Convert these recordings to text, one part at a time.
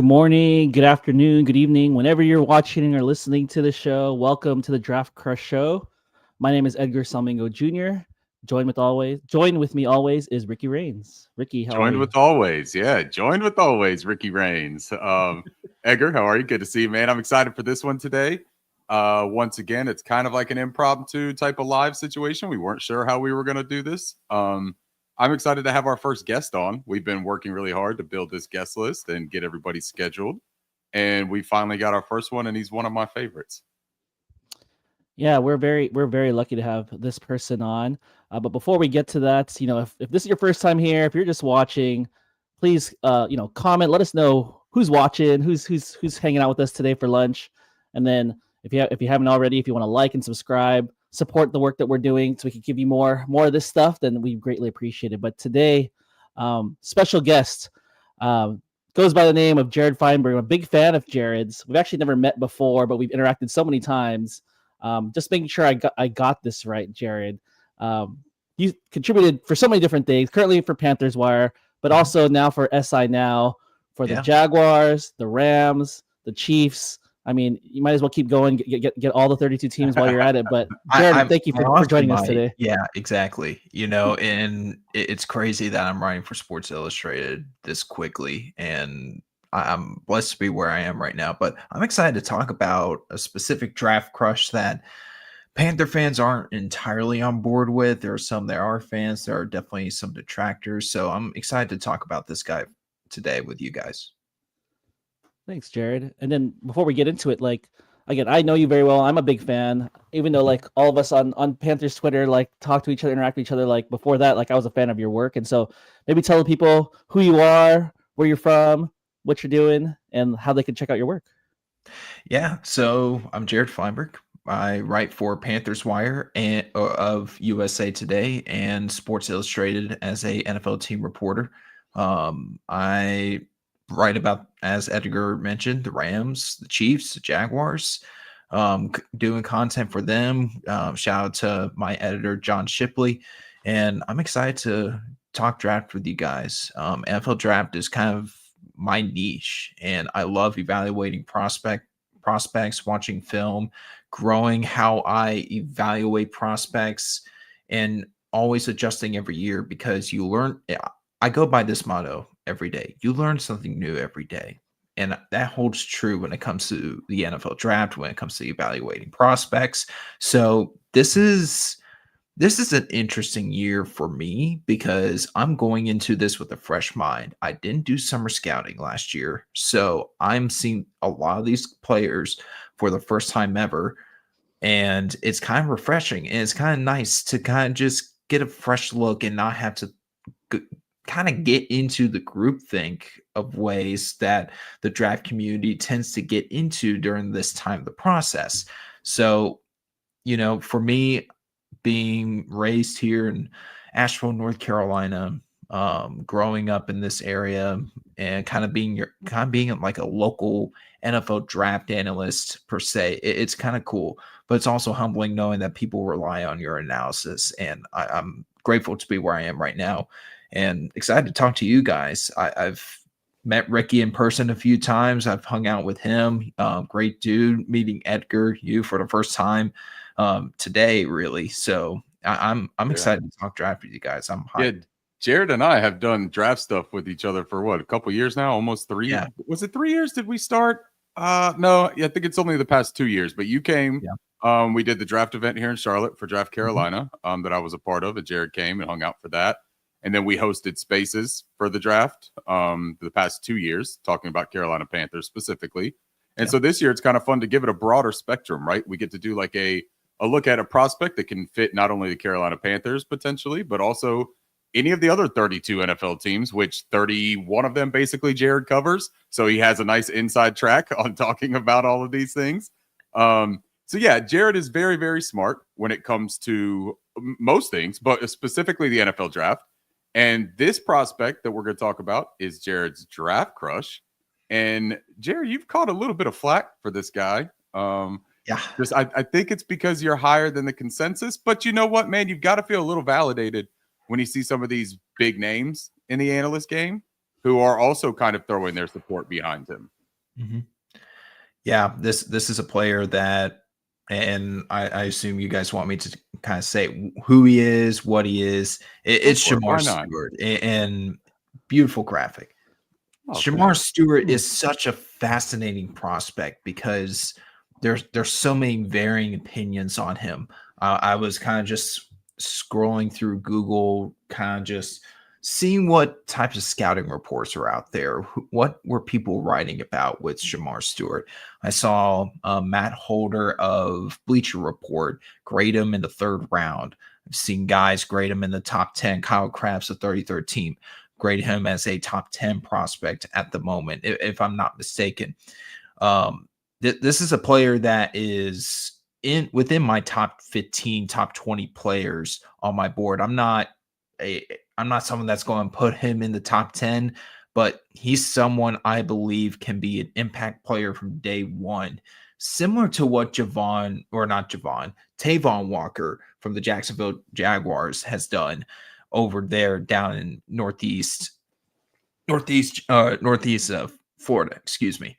morning, good afternoon, good evening, whenever you're watching or listening to the show. Welcome to the Draft Crush Show. My name is Edgar Salmingo Jr. Join with me always is Ricky Rains. Ricky, how are Joined you? with always. Yeah, joined with always, Ricky Rains. Edgar, how are you? Good to see you, man. I'm excited for this one today. Once again, it's kind of like an impromptu type of live situation. We weren't sure how we were going to do this. I'm excited to have our first guest on. We've been working really hard to build this guest list and get everybody scheduled. And we finally got our first one, and he's one of my favorites. Yeah, we're very lucky to have this person on. But before we get to that, if this is your first time here, if you're just watching, please comment. Let us know who's watching, who's hanging out with us today for lunch, and then if you haven't already, if you want to like and subscribe, support the work that we're doing, so we can give you more of this stuff, then we greatly appreciate it. But today, special guest. Goes by the name of Jared Feinberg. I'm a big fan of Jared's. We've actually never met before, but we've interacted so many times. Just making sure I got this right, Jared. You contributed for so many different things. Currently for Panthers Wire, but also now for SI Now, for the Jaguars, the Rams, the Chiefs. I mean, you might as well keep going, get all the 32 teams while you're at it. But Jared, thank you for joining us today. Yeah, exactly. And it's crazy that I'm writing for Sports Illustrated this quickly, and I'm blessed to be where I am right now. But I'm excited to talk about a specific draft crush that Panther fans aren't entirely on board with. There are some that are fans. There are definitely some detractors. So I'm excited to talk about this guy today with you guys. Thanks, Jared. And then before we get into it, again, I know you very well. I'm a big fan, even though all of us on Panthers Twitter talk to each other, interact with each other. Before that, I was a fan of your work, and so maybe tell the people who you are, where you're from, what you're doing, and how they can check out your work. Yeah, so I'm Jared Feinberg. I write for Panthers Wire and of USA Today and Sports Illustrated as a NFL team reporter. I write about, as Edgar mentioned, the Rams, the Chiefs, the Jaguars, doing content for them. Shout out to my editor, John Shipley. And I'm excited to talk draft with you guys. NFL draft is kind of my niche, and I love evaluating prospects, watching film, growing how I evaluate prospects, and always adjusting every year, because you learn. I go by this motto every day. You learn something new every day. And that holds true when it comes to the NFL draft, when it comes to evaluating prospects. So this is an interesting year for me, because I'm going into this with a fresh mind. I didn't do summer scouting last year, so I'm seeing a lot of these players for the first time ever, and it's kind of refreshing, and it's kind of nice to kind of just get a fresh look and not have to kind of get into the groupthink of ways that the draft community tends to get into during this time of the process. So, for me, being raised here in Asheville, North Carolina, growing up in this area, and kind of being like a local NFL draft analyst per se, it's kind of cool. But it's also humbling knowing that people rely on your analysis, and I'm grateful to be where I am right now, and excited to talk to you guys. I've met Ricky in person a few times. I've hung out with him. Great dude. Meeting Edgar, you for the first time today, really. So I'm excited to talk draft with you guys. I'm hyped. Yeah, Jared and I have done draft stuff with each other for a couple years now, almost 3. Yeah. Was it 3 years? Did we start? No, I think it's only the past 2 years, but you came. Yeah. We did the draft event here in Charlotte for Draft Carolina, that I was a part of, and Jared came and hung out for that. And then we hosted spaces for the draft the past 2 years, talking about Carolina Panthers specifically. And so this year, it's kind of fun to give it a broader spectrum, right? We get to do a look at a prospect that can fit not only the Carolina Panthers potentially, but also any of the other 32 NFL teams, which 31 of them basically Jared covers. So he has a nice inside track on talking about all of these things. So yeah, Jared is very, very smart when it comes to most things, but specifically the NFL draft. And this prospect that we're going to talk about is Jared's draft crush. And Jared, you've caught a little bit of flack for this guy. I think it's because you're higher than the consensus. But you know what, man? You've got to feel a little validated when you see some of these big names in the analyst game who are also kind of throwing their support behind him. Mm-hmm. Yeah, this is a player that, and I assume you guys want me to kind of say who he is, what he is. Go It's for it. Why Shemar not? Stewart, and beautiful graphic. Oh, Shemar thanks. Stewart is such a fascinating prospect because there's so many varying opinions on him. I was kind of just scrolling through Google, kind of just seeing what types of scouting reports are out there. What were people writing about with Shemar Stewart? I saw Matt Holder of Bleacher Report grade him in the 3rd round. I've seen guys grade him in the top 10. Kyle Krabs, the 33rd team, grade him as a top 10 prospect at the moment, if I'm not mistaken. This is a player that is within my top 15, top 20 players on my board. I'm not someone that's going to put him in the top 10, but he's someone I believe can be an impact player from day one, similar to what Tavon Walker from the Jacksonville Jaguars has done over there down in northeast of Florida, excuse me.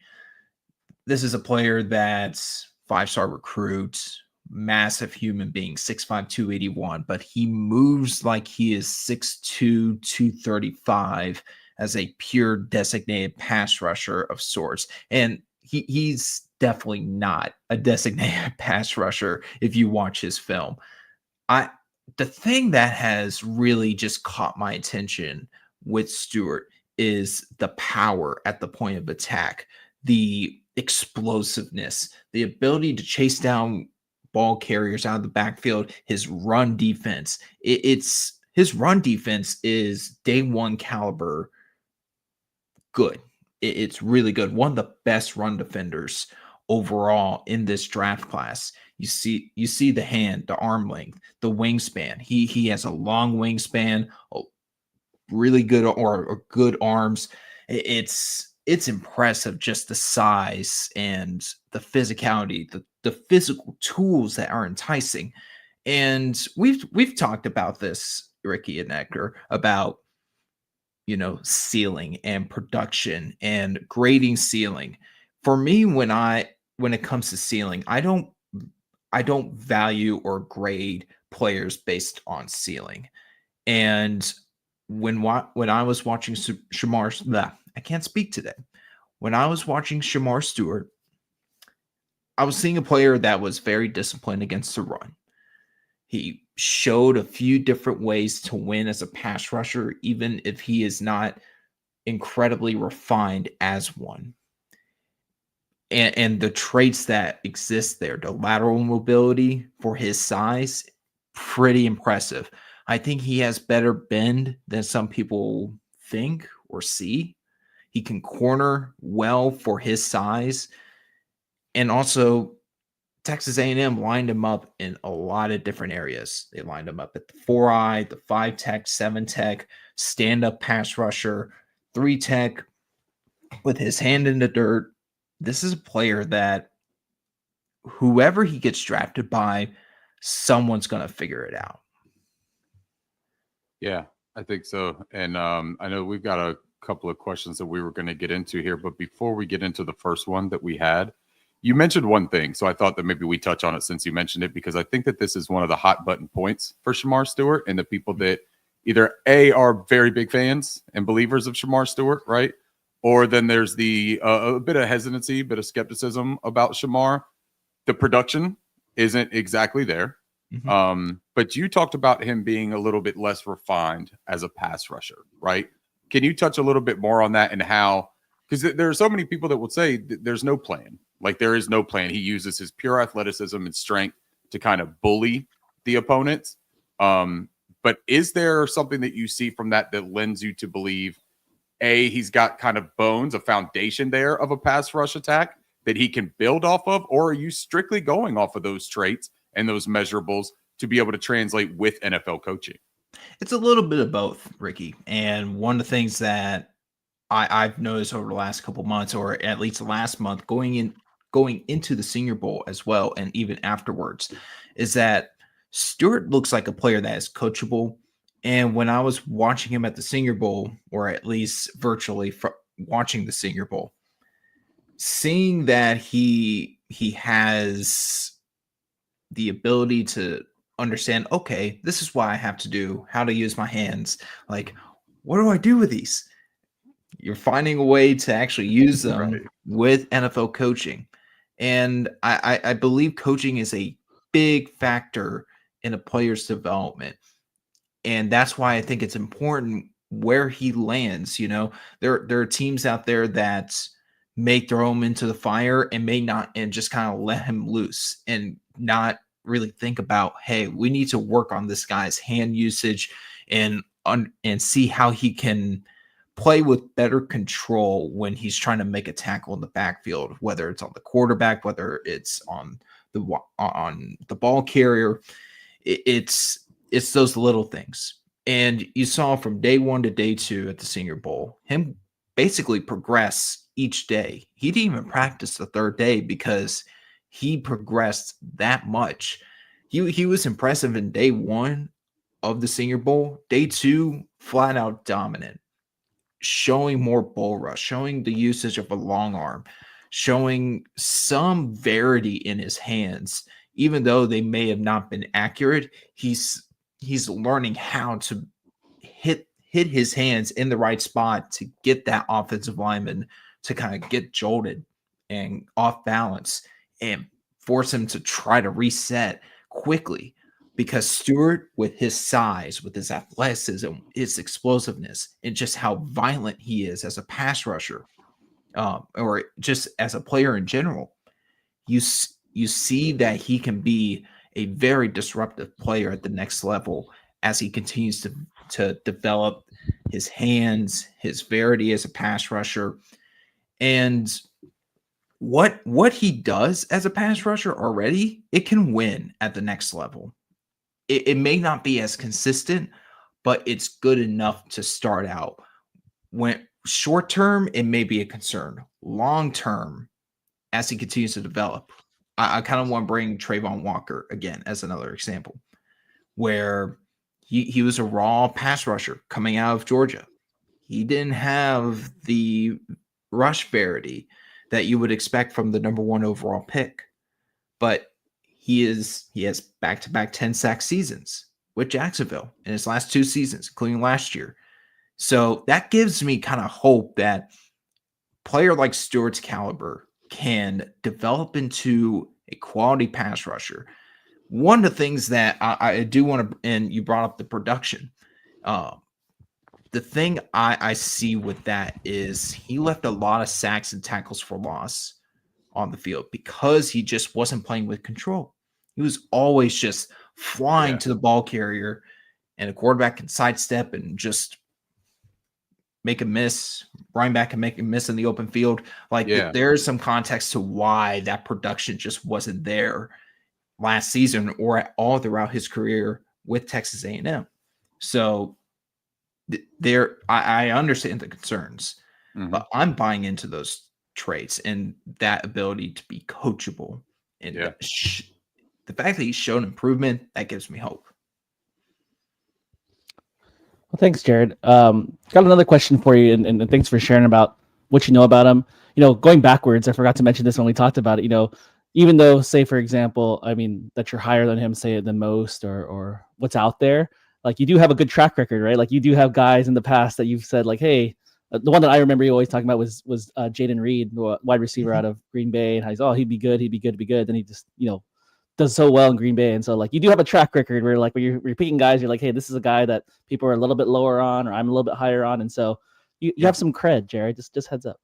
This is a player that's 5-star recruit, massive human being, 6'5", 281, but he moves like he is 6'2", 235 as a pure designated pass rusher of sorts. And he's definitely not a designated pass rusher if you watch his film. The thing that has really just caught my attention with Stewart is the power at the point of attack, the explosiveness, the ability to chase down ball carriers out of the backfield, his run defense. His run defense is day one caliber good. It's really good. One of the best run defenders overall in this draft class. You see the hand, the arm length, the wingspan. He has a long wingspan, really good or good arms. It's impressive, just the size and the physicality, the physical tools that are enticing. And we've talked about this, Ricky and Edgar, about ceiling and production and grading ceiling. For me, when it comes to ceiling, I don't value or grade players based on ceiling. And when I was watching Shamar, I can't speak today. When I was watching Shemar Stewart, I was seeing a player that was very disciplined against the run. He showed a few different ways to win as a pass rusher, even if he is not incredibly refined as one. And the traits that exist there, the lateral mobility for his size, pretty impressive. I think he has better bend than some people think or see. He can corner well for his size. And also, Texas A&M lined him up in a lot of different areas. They lined him up at the 4-eye, the 5-tech, 7-tech, stand-up pass rusher, 3-tech, with his hand in the dirt. This is a player that whoever he gets drafted by, someone's going to figure it out. Yeah, I think so. And I know we've got a couple of questions that we were going to get into here, but before we get into the first one that we had, you mentioned one thing. So I thought that maybe we touch on it since you mentioned it, because I think that this is one of the hot button points for Shemar Stewart and the people that either A, are very big fans and believers of Shemar Stewart, right? Or then there's the a bit of hesitancy, bit of skepticism about Shemar. The production isn't exactly there. Mm-hmm. But you talked about him being a little bit less refined as a pass rusher, right? Can you touch a little bit more on that and how, because there are so many people that would say there's no plan. Like, there is no plan. He uses his pure athleticism and strength to kind of bully the opponents. But is there something that you see from that lends you to believe, A, he's got kind of bones, a foundation there of a pass rush attack that he can build off of? Or are you strictly going off of those traits and those measurables to be able to translate with NFL coaching? It's a little bit of both, Ricky. And one of the things that I've noticed over the last couple months, or at least last month, going into the Senior Bowl as well, and even afterwards, is that Stewart looks like a player that is coachable. And when I was watching him at the Senior Bowl, or at least virtually watching the Senior Bowl, seeing that he has the ability to understand, okay, this is what I have to do, how to use my hands. Like, what do I do with these? You're finding a way to actually use them Right. with NFL coaching. And I believe coaching is a big factor in a player's development. And that's why I think it's important where he lands. You know, there are teams out there that may throw him into the fire and may not, and just kind of let him loose and not really think about, hey, we need to work on this guy's hand usage and and see how he can play with better control when he's trying to make a tackle in the backfield, whether it's on the quarterback, whether it's on the ball carrier. It's those little things. And you saw from day 1 to day 2 at the Senior Bowl, him basically progress each day. He didn't even practice the third day because he progressed that much. He was impressive in day 1 of the Senior Bowl. Day 2, flat out dominant, showing more bull rush, showing the usage of a long arm, showing some verity in his hands. Even though they may have not been accurate, he's learning how to hit his hands in the right spot to get that offensive lineman to kind of get jolted and off balance and force him to try to reset quickly. Because Stewart, with his size, with his athleticism, his explosiveness, and just how violent he is as a pass rusher, or just as a player in general, you see that he can be a very disruptive player at the next level as he continues to develop his hands, his verity as a pass rusher, and what he does as a pass rusher already, it can win at the next level. It may not be as consistent, but it's good enough to start out. When short term, it may be a concern. Long term, as he continues to develop, I kind of want to bring Trayvon Walker again as another example, where he was a raw pass rusher coming out of Georgia. He didn't have the rush verity that you would expect from the number 1 overall pick, but he has back-to-back 10-sack seasons with Jacksonville in his last 2 seasons, including last year. So that gives me kind of hope that player like Stewart's caliber can develop into a quality pass rusher. One of the things that I do want to, and you brought up the production. The thing I see with that is he left a lot of sacks and tackles for loss on the field because he just wasn't playing with control. He was always just flying to the ball carrier, and a quarterback can sidestep and just make a miss. Running back can make a miss in the open field. Like there's some context to why that production just wasn't there last season or all throughout his career with Texas A&M. So I understand the concerns, but I'm buying into those traits and that ability to be coachable. And the fact that he's shown improvement, that gives me hope. Well, thanks, Jared. Got another question for you, and thanks for sharing about what you know about him. You know, going backwards, I forgot to mention this when we talked about it. You know, even though, say, for example, I mean, that you're higher than him, say, than most, or what's out there, like you do have a good track record, right? Like you do have guys in the past that you've said, like, hey, the one that I remember you always talking about was Jaden Reed, wide receiver out of Green Bay, and he's he'd be good. Then he just does so well in Green Bay, and so like you do have a track record where like when you're picking guys, you're like, hey, this is a guy that people are a little bit lower on, or I'm a little bit higher on, and so you have some cred, Jared. Just heads up.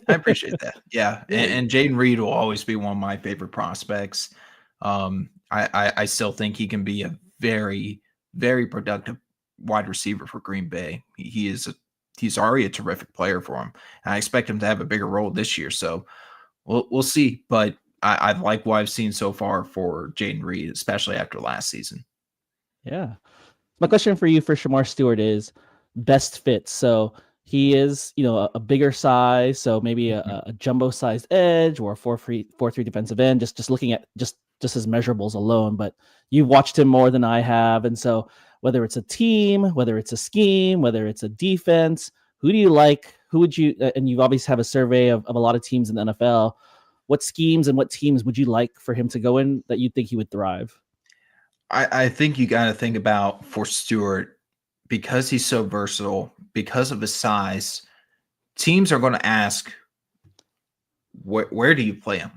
I appreciate that. Yeah, and Jaden Reed will always be one of my favorite prospects. I still think he can be a very, very productive wide receiver for Green Bay. He's already a terrific player for him, and I expect him to have a bigger role this year. So we'll see. But I like what I've seen so far for Jaden Reed, especially after last season. Yeah. My question for you for Shemar Stewart is best fit. So he is, a bigger size, so maybe a jumbo-sized edge or a 4-3 defensive end. Just looking at just his measurables alone, but you've watched him more than I have, and so whether it's a team, whether it's a scheme, whether it's a defense, who do you like who would you? And you obviously have a survey of a lot of teams in the NFL. What schemes and what teams would you like for him to go in that you think he would thrive? I think you got to think about for Stewart, because he's so versatile, because of his size, teams are going to ask, where do you play him?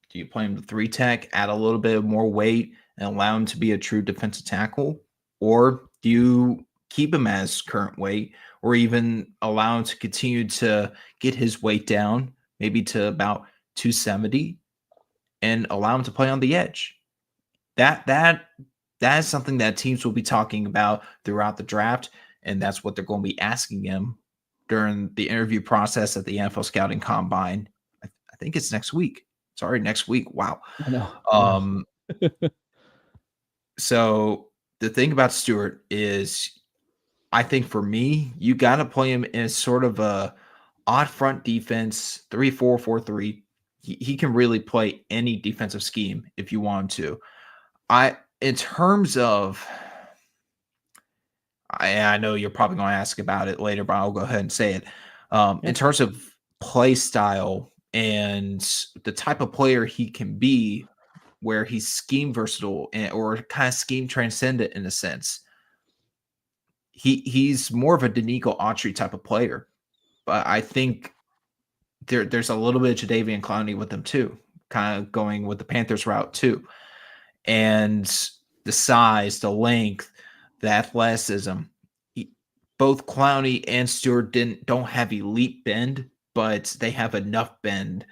Do you play him the 3 tech, add a little bit more weight, and allow him to be a true defensive tackle? Or do you keep him as current weight, or even allow him to continue to get his weight down, maybe to about 270, and allow him to play on the edge? That is something that teams will be talking about throughout the draft, and that's what they're going to be asking him during the interview process at the NFL Scouting Combine. I think it's next week. Sorry, next week. Wow. I know. So the thing about Stewart is, I think for me, you got to play him in sort of a odd front defense, 3-4-4-3. He can really play any defensive scheme if you want him to. In terms of, I know you're probably going to ask about it later, but I'll go ahead and say it. In terms of play style and the type of player he can be, where he's scheme versatile or kind of scheme transcendent in a sense, he's more of a Danico Autry type of player. But I think there's a little bit of Jadeveon Clowney with him too, kind of going with the Panthers route too. And the size, the length, the athleticism. Both Clowney and Stewart don't have elite bend, but they have enough bend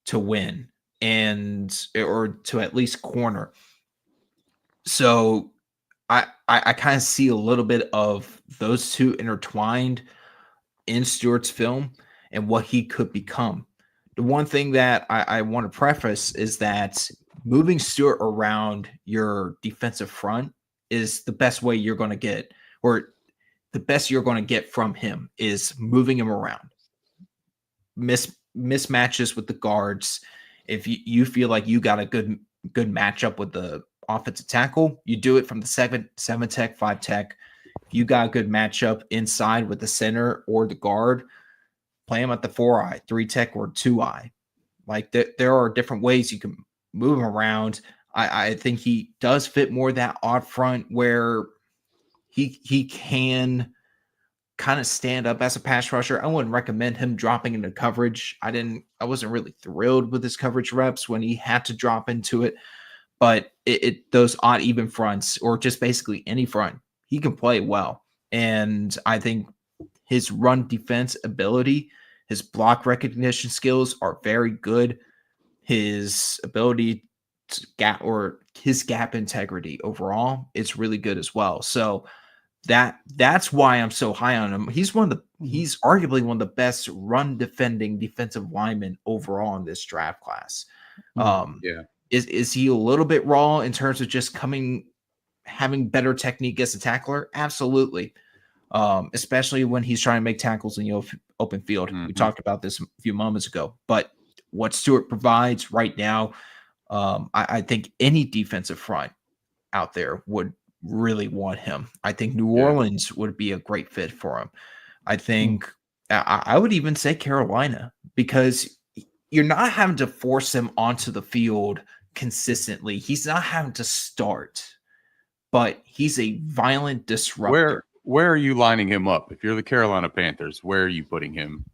to win or to at least corner. So I kind of see a little bit of those two intertwined in Stewart's film and what he could become. The one thing that I want to preface is that moving Stewart around your defensive front is the best way you're going to get, or the best you're going to get from him is moving him around. Mismatches with the guards. If you feel like you got a good matchup with the offensive tackle, you do it from the 7-tech, 5-tech. If you got a good matchup inside with the center or the guard, play him at the 4-eye, 3-tech, or 2-eye. Like there are different ways you can move him around. I think he does fit more that odd front where he can kind of stand up as a pass rusher. I wouldn't recommend him dropping into coverage. I wasn't really thrilled with his coverage reps when he had to drop into it, but those odd even fronts, or just basically any front, he can play well. And I think his run defense ability, his block recognition skills are very good. His ability to his gap integrity overall, it's really good as well. So that's why I'm so high on him. He's arguably one of the best run defending defensive linemen overall in this draft class. Is he a little bit raw in terms of just having better technique as a tackler? Absolutely. Especially when he's trying to make tackles in the open field. We talked about this a few moments ago. But what Stewart provides right now, I think any defensive front out there would really want him. I think New Orleans would be a great fit for him. I think I would even say Carolina, because you're not having to force him onto the field consistently. He's not having to start, but he's a violent disruptor. Where are you lining him up? If you're the Carolina Panthers, where are you putting him?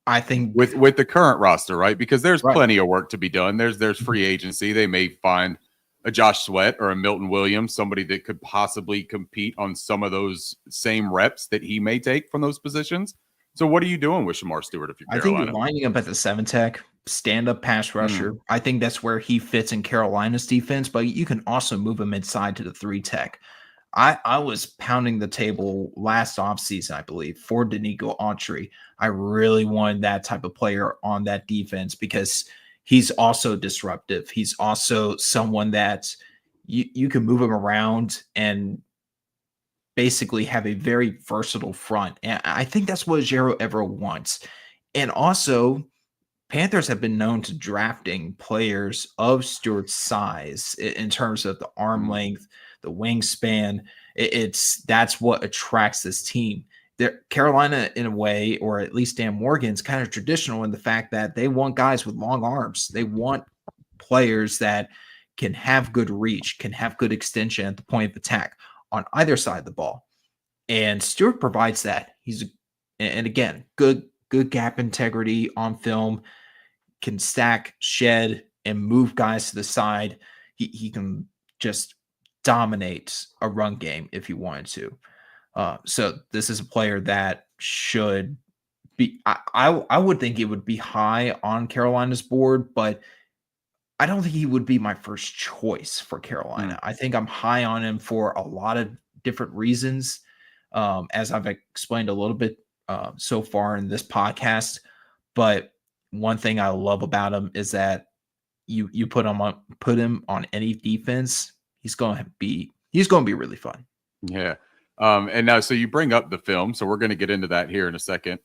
I think with the current roster, right? Because there's plenty of work to be done. There's free agency. They may find a Josh Sweat or a Milton Williams, somebody that could possibly compete on some of those same reps that he may take from those positions. So what are you doing with Shemar Stewart if you're Carolina? I think lining up at the 7-tech, stand-up pass rusher, I think that's where he fits in Carolina's defense, but you can also move him inside to the 3-tech. I was pounding the table last offseason, I believe, for Danico Autry. I really wanted that type of player on that defense because he's also disruptive. He's also someone that you can move him around and basically have a very versatile front. And I think that's what Ejiro Evero wants. And also, Panthers have been known to drafting players of Stewart's size in terms of the arm length, the wingspan. That's what attracts this team. Carolina, in a way, or at least Dan Morgan's kind of traditional in the fact that they want guys with long arms. They want players that can have good reach, can have good extension at the point of attack on either side of the ball. And Stewart provides that. And again, good gap integrity on film, can stack, shed, and move guys to the side. He can just dominate a run game if he wanted to. So this is a player that should be. I would think it would be high on Carolina's board, but I don't think he would be my first choice for Carolina. I think I'm high on him for a lot of different reasons, as I've explained a little bit so far in this podcast. But one thing I love about him is that you put him on any defense, he's going to be really fun. Yeah. And now, so you bring up the film, so we're going to get into that here in a second.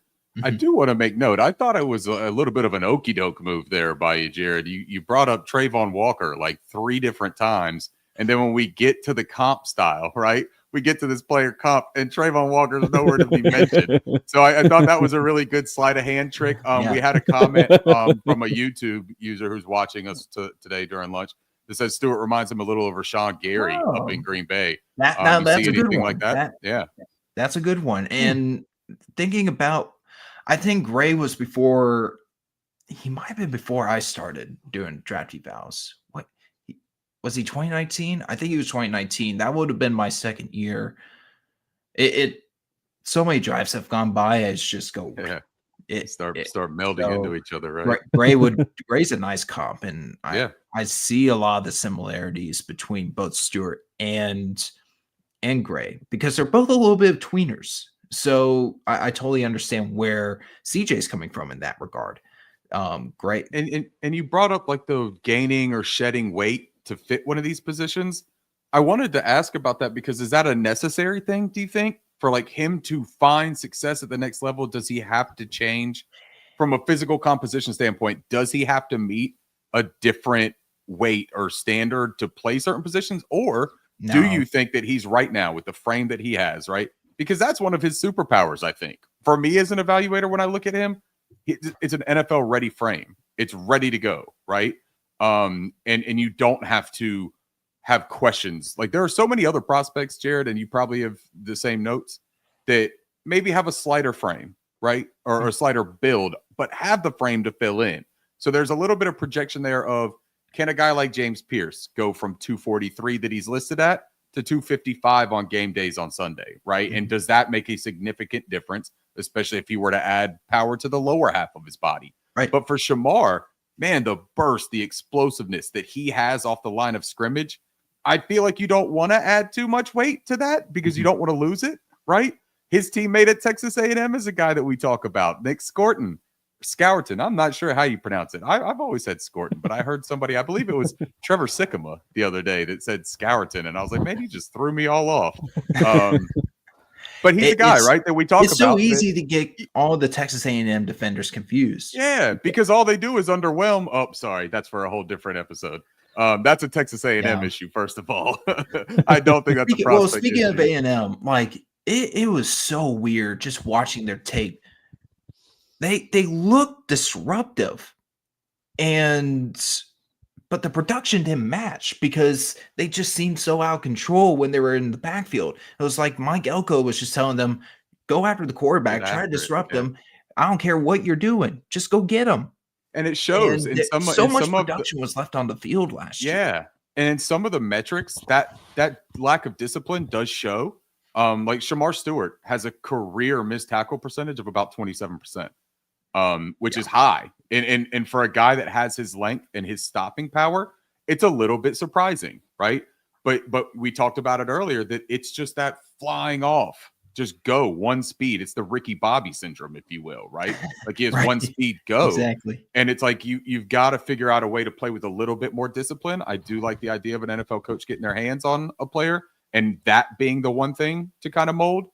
I do want to make note. I thought it was a little bit of an okey doke move there by you, Jared. You brought up Trayvon Walker like 3 different times. And then when we get to the comp style, right, we get to this player comp and Trayvon Walker's nowhere to be mentioned. So I thought that was a really good sleight of hand trick. We had a comment from a YouTube user who's watching us today during lunch that says Stewart reminds him a little of Rashawn Gary up in Green Bay. That's a good one. Like that? Yeah. That's a good one. And thinking about, I think Gray was before, he might have been before I started doing draft evals. What was he, 2019? I think he was 2019. That would have been my second year. So many drives have gone by. It's just go. Yeah. Start melding into each other, right? Gray's a nice comp, and I see a lot of the similarities between both Stewart and Gray because they're both a little bit of tweeners. So I totally understand where CJ's coming from in that regard. Great. And you brought up like the gaining or shedding weight to fit one of these positions. I wanted to ask about that because is that a necessary thing, do you think, for like him to find success at the next level? Does he have to change from a physical composition standpoint? Does he have to meet a different weight or standard to play certain positions? Or do you think that he's right now with the frame that he has, right? Because that's one of his superpowers, I think. For me as an evaluator, when I look at him, it's an NFL ready frame. It's ready to go, right? And you don't have to have questions. Like there are so many other prospects, Jared, and you probably have the same notes that maybe have a slighter frame, right? Or a slighter build, but have the frame to fill in. So there's a little bit of projection there of, can a guy like James Pierce go from 243 that he's listed at to 255 on game days on Sunday, right? And does that make a significant difference, especially if he were to add power to the lower half of his body? Right. But for Shemar, man, the burst, the explosiveness that he has off the line of scrimmage, I feel like you don't want to add too much weight to that because you don't want to lose it, right? His teammate at Texas A&M is a guy that we talk about, Nick Scourton. I'm not sure how you pronounce it. I've always said Scourton, but I heard somebody, I believe it was Trevor Sikkema the other day that said Scourton, and I was like, man, you just threw me all off. But he's a guy, right, that we talk about. It's so easy to get all the Texas A&M defenders confused. Yeah, because all they do is underwhelm. Oh, sorry, that's for a whole different episode. That's a Texas A&M issue, first of all. I don't think that's a prospect Well, speaking issue. of A&M, like it was so weird just watching their tape. They look disruptive, but the production didn't match because they just seemed so out of control when they were in the backfield. It was like Mike Elko was just telling them, go after the quarterback, try to disrupt them. I don't care what you're doing. Just go get them. And it shows. And so much production was left on the field last year. Yeah. And in some of the metrics, that lack of discipline does show. Like Shemar Stewart has a career missed tackle percentage of about 27%. Which is high. And for a guy that has his length and his stopping power, it's a little bit surprising, right? But we talked about it earlier that it's just that flying off, just go one speed. It's the Ricky Bobby syndrome, if you will, right? Like he has one speed go. Exactly. And it's like you've got to figure out a way to play with a little bit more discipline. I do like the idea of an NFL coach getting their hands on a player and that being the one thing to kind of mold.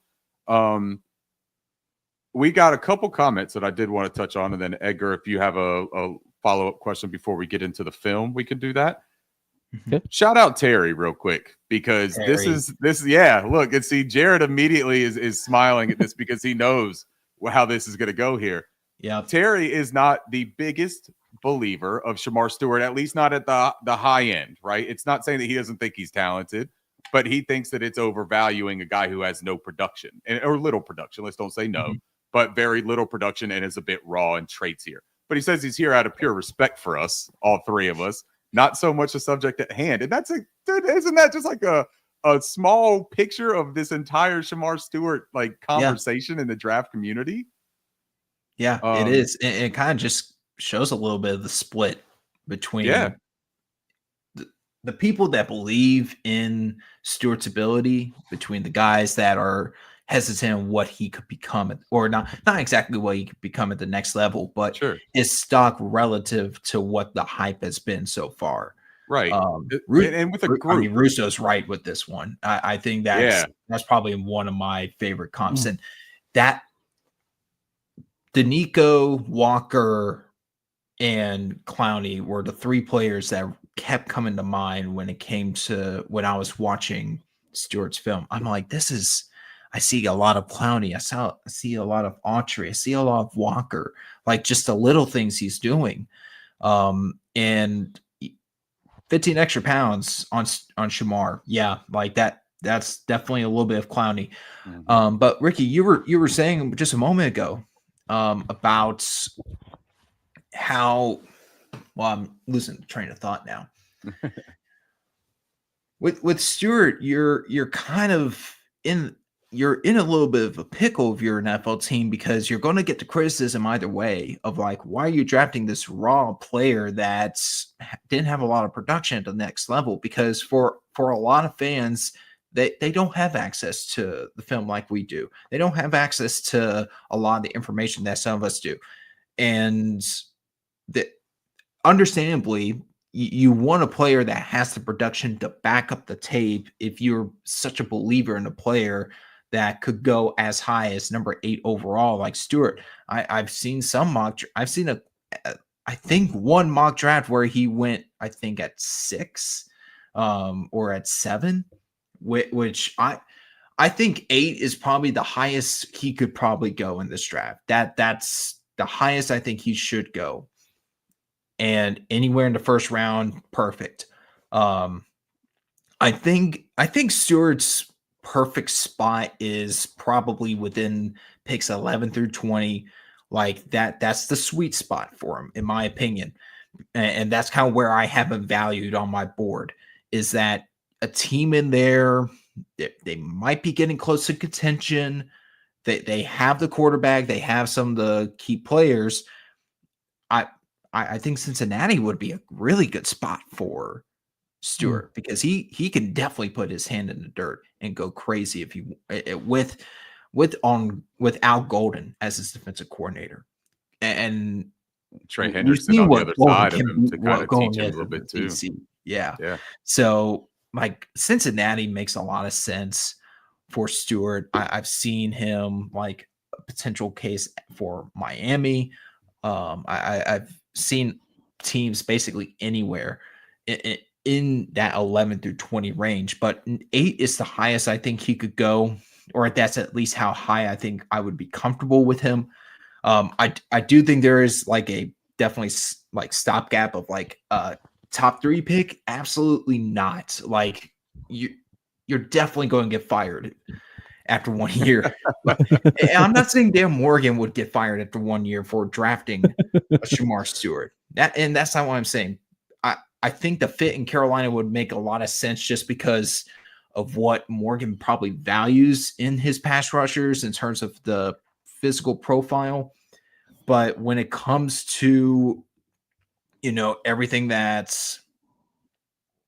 We got a couple comments that I did want to touch on. And then Edgar, if you have a follow-up question before we get into the film, we can do that. Shout out Terry real quick, because Terry. look, and see, Jared immediately is smiling at this because he knows how this is going to go here. Yeah. Terry is not the biggest believer of Shemar Stewart, at least not at the high end, right? It's not saying that he doesn't think he's talented, but he thinks that it's overvaluing a guy who has no production or little production. Let's don't say no, but very little production and is a bit raw in traits here. But he says he's here out of pure respect for us, all three of us, not so much the subject at hand. And that's dude, isn't that just like a small picture of this entire Shemar Stewart like conversation in the draft community? Yeah, it is. It kind of just shows a little bit of the split between the people that believe in Stewart's ability, between the guys that are hesitant on what he could become, or not exactly what he could become at the next level, but his stock relative to what the hype has been so far. Right. And with a group. I mean, Russo's right with this one. I think that's probably one of my favorite comps. And that Danico, Walker, and Clowney were the three players that kept coming to mind when it came to when I was watching Stewart's film. I'm like, I see a lot of Clowney. I see a lot of Autry. I see a lot of Walker, like just the little things he's doing. And 15 extra pounds on Shemar. Yeah, like that's definitely a little bit of Clowney. But Ricky, you were saying just a moment ago about how, well, I'm losing the train of thought now. With Stewart, you're kind of you're in a little bit of a pickle if you're an NFL team, because you're going to get the criticism either way of like, why are you drafting this raw player that didn't have a lot of production at the next level? Because for a lot of fans, they don't have access to the film like we do. They don't have access to a lot of the information that some of us do. And understandably, you want a player that has the production to back up the tape if you're such a believer in a player that could go as high as number 8 overall, like Stewart. I've seen I've seen I think one mock draft where he went, I think at 6 or at 7, which I think 8 is probably the highest he could probably go in this draft. That's the highest I think he should go. And anywhere in the first round, perfect. I think Stewart's perfect spot is probably within picks 11 through 20. Like that's the sweet spot for him, in my opinion. And that's kind of where I have him valued on my board, is that a team in there, they might be getting close to contention. They have the quarterback. They have some of the key players. I think Cincinnati would be a really good spot for Stewart, because he can definitely put his hand in the dirt and go crazy if he without Golden as his defensive coordinator. And Trey Henderson on the other side of him to kind of teach him a little bit too. Yeah. So like Cincinnati makes a lot of sense for Stewart. I've seen him like a potential case for Miami. I've seen teams basically anywhere in that 11 through 20 range, but 8 is the highest I think he could go, or that's at least how high I think I would be comfortable with him. I do think there is like a definitely like stopgap of like top 3 pick. Absolutely not. Like you're definitely going to get fired after 1 year. And I'm not saying Dan Morgan would get fired after 1 year for drafting Shemar Stewart. That's not what I'm saying. I think the fit in Carolina would make a lot of sense just because of what Morgan probably values in his pass rushers in terms of the physical profile. But when it comes to, everything that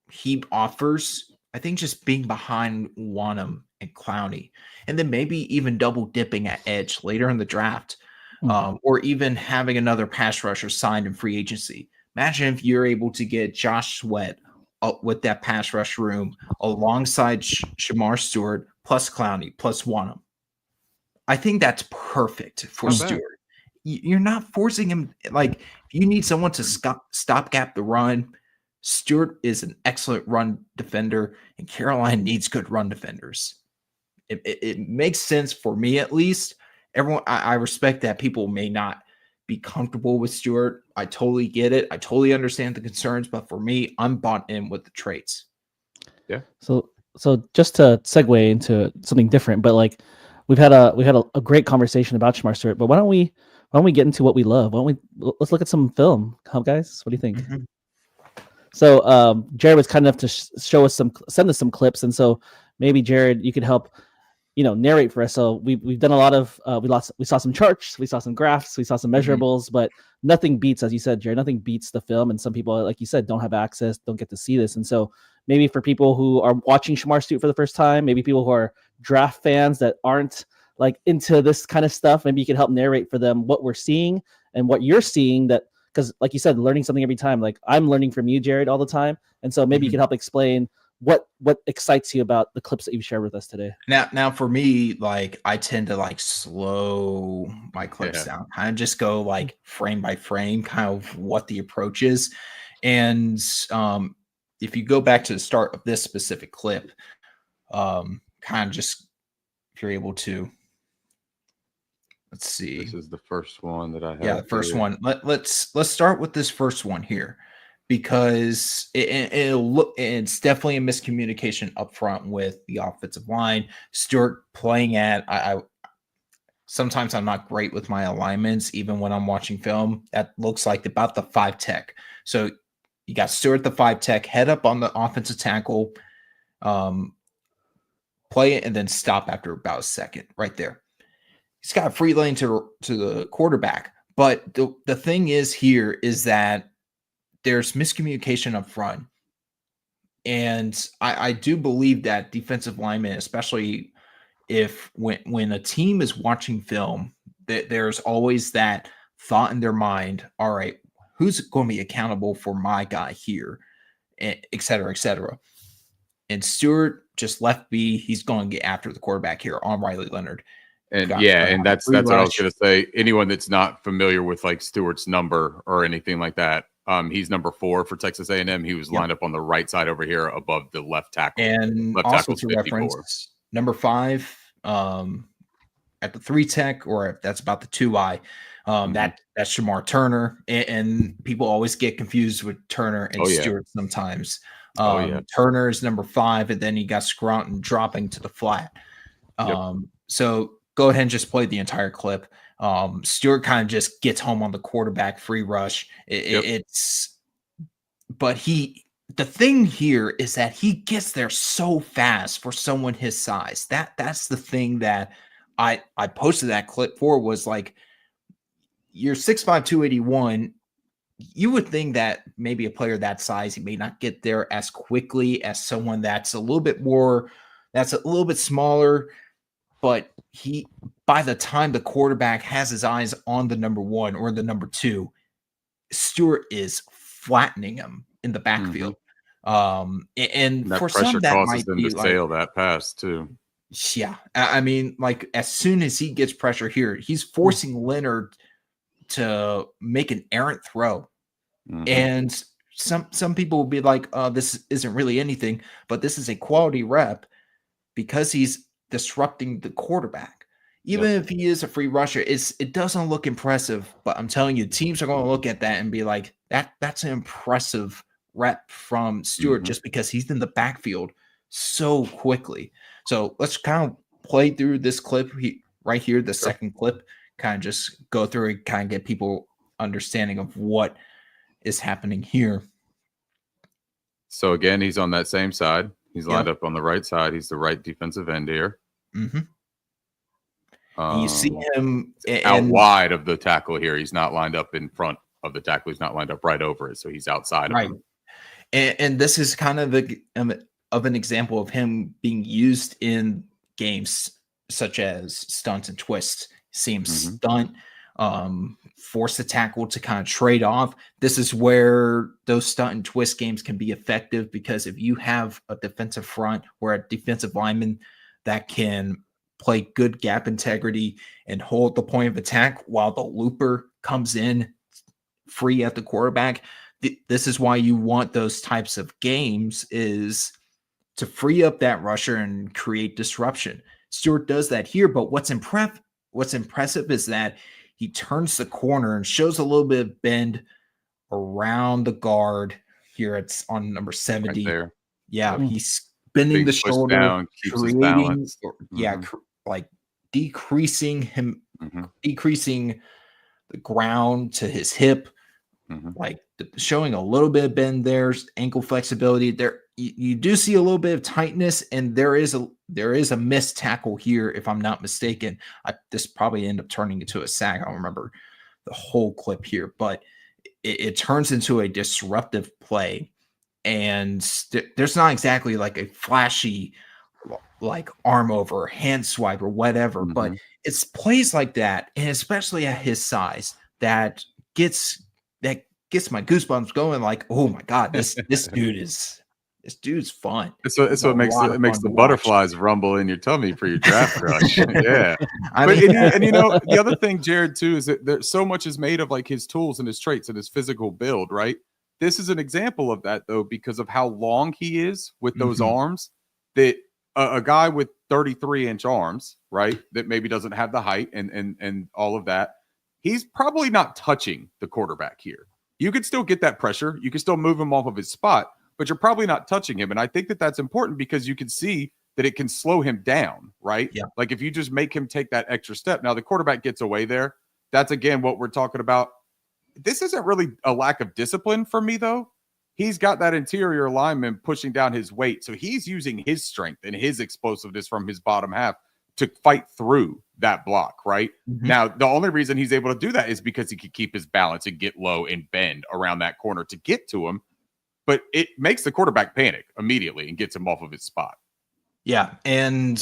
he offers, I think just being behind Wanham and Clowney, and then maybe even double dipping at edge later in the draft, or even having another pass rusher signed in free agency. Imagine if you're able to get Josh Sweat with that pass rush room alongside Shemar Stewart plus Clowney plus Wanham. I think that's perfect for Stewart. You're not forcing him. Like, if you need someone to stopgap the run, Stewart is an excellent run defender, and Carolina needs good run defenders. It makes sense for me, at least. Everyone, I respect that people may not be comfortable with Stewart. I totally get it. I totally understand the concerns, but for me, I'm bought in with the traits. Yeah. So just to segue into something different, but like we've had a great conversation about Shemar Stewart, but why don't we get into what we love? Why don't we let's look at some film, huh, guys? What do you think? Mm-hmm. So Jared was kind enough to show us send us some clips, and so maybe Jared, you could help narrate for us. So we've done a lot of we saw some charts, we saw some graphs, we saw some measurables, but nothing beats, as you said, Jared, nothing beats the film. And some people, like you said, don't have access, don't get to see this. And so maybe for people who are watching Shemar Stewart for the first time, maybe people who are draft fans that aren't like into this kind of stuff, maybe you could help narrate for them what we're seeing and what you're seeing, that because like you said, learning something every time. Like I'm learning from you, Jared, all the time. And so maybe you could help explain what excites you about the clips that you've shared with us today. Now for me, like I tend to like slow my clips down, kind of just go like frame by frame, kind of what the approach is. And if you go back to the start of this specific clip, kind of just if you're able to, let's see. This is the first one that I have. Yeah, the first one. Let's start with this first one here, because it's definitely a miscommunication up front with the offensive line. Stewart playing at I sometimes I'm not great with my alignments, even when I'm watching film. That looks like about the 5 tech. So you got Stewart the 5 tech, head up on the offensive tackle, play it, and then stop after about a second right there. He's got a free lane to the quarterback. But the thing is here is that there's miscommunication up front. And I do believe that defensive linemen, especially if when a team is watching film, that there's always that thought in their mind, all right, who's going to be accountable for my guy here, et cetera, et cetera. And Stewart just left be. He's going to get after the quarterback here on Riley Leonard. And and that's what I was going to say. Anyone that's not familiar with like Stewart's number or anything like that, he's number 4 for Texas A&M. He was lined up on the right side over here above the left tackle. And left also to 54. Reference, number 5 at the 3 tech, or if that's about the 2i, that's Shemar Turner. And people always get confused with Turner and Stewart sometimes. Turner is number 5, and then you got Scranton dropping to the flat. So go ahead and just play the entire clip. Stewart kind of just gets home on the quarterback free rush. But the thing here is that he gets there so fast for someone his size. That's the thing that I posted that clip for, was like, you're 6'5", 281. You would think that maybe a player that size, he may not get there as quickly as someone that's a little bit smaller. But by the time the quarterback has his eyes on the number 1 or the number 2, Stewart is flattening him in the backfield. And that for pressure some, that causes might them be to sail that pass too. Yeah, I mean, like as soon as he gets pressure here, he's forcing Leonard to make an errant throw. And some people will be like, this isn't really anything, but this is a quality rep because he's disrupting the quarterback. Even if he is a free rusher, it doesn't look impressive, but I'm telling you, teams are going to look at that and be like, that's an impressive rep from Stewart, just because he's in the backfield so quickly. So let's kind of play through this clip right here, the second clip, kind of just go through it, kind of get people understanding of what is happening here. So again, he's on that same side. He's lined up on the right side. He's the right defensive end here. And you see him out wide of the tackle here. He's not lined up in front of the tackle. He's not lined up right over it. So he's outside of him. And this is kind of an example of him being used in games such as stunts and twists. See him stunt, force the tackle to kind of trade off. This is where those stunt and twist games can be effective, because if you have a defensive front or a defensive lineman that can play good gap integrity and hold the point of attack while the looper comes in free at the quarterback, this is why you want those types of games, is to free up that rusher and create disruption. Stewart does that here, but what's impressive is that he turns the corner and shows a little bit of bend around the guard. Here it's on number 70. Right there. Yeah, Yep. he's bending Being the pushed shoulder, down, keeps his creating, balance. like decreasing the ground to his hip, like showing a little bit of bend there, ankle flexibility there. You do see a little bit of tightness, and there is a missed tackle here, if I'm not mistaken. This probably ended up turning into a sack. I don't remember the whole clip here, but it turns into a disruptive play, and there's not exactly like a flashy like arm over, hand swipe, or whatever, but it's plays like that, and especially at his size, that gets my goosebumps going. Like, oh my god, this dude's fun. So it makes the butterflies rumble in your tummy for your draft crush. Yeah. And you know, the other thing, Jared, too, is that there's so much is made of like his tools and his traits and his physical build, right? This is an example of that, though, because of how long he is with those arms, that a guy with 33-inch arms, right, that maybe doesn't have the height and all of that, he's probably not touching the quarterback here. You could still get that pressure. You can still move him off of his spot, but you're probably not touching him. And I think that that's important because you can see that it can slow him down, right? Yeah. Like if you just make him take that extra step. Now the quarterback gets away there. That's, again, what we're talking about. This isn't really a lack of discipline for me, though. He's got that interior lineman pushing down his weight. So he's using his strength and his explosiveness from his bottom half to fight through that block, right? Now, the only reason he's able to do that is because he could keep his balance and get low and bend around that corner to get to him. But it makes the quarterback panic immediately and gets him off of his spot. Yeah. And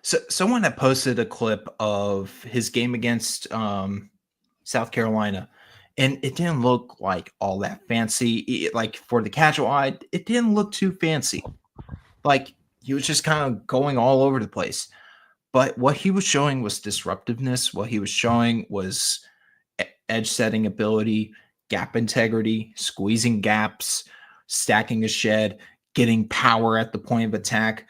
so someone had posted a clip of his game against South Carolina, and it didn't look like all that fancy. Like for the casual eye, it didn't look too fancy. Like he was just kind of going all over the place. But what he was showing was disruptiveness. What he was showing was edge setting ability, gap integrity, squeezing gaps, stacking a shed, getting power at the point of attack,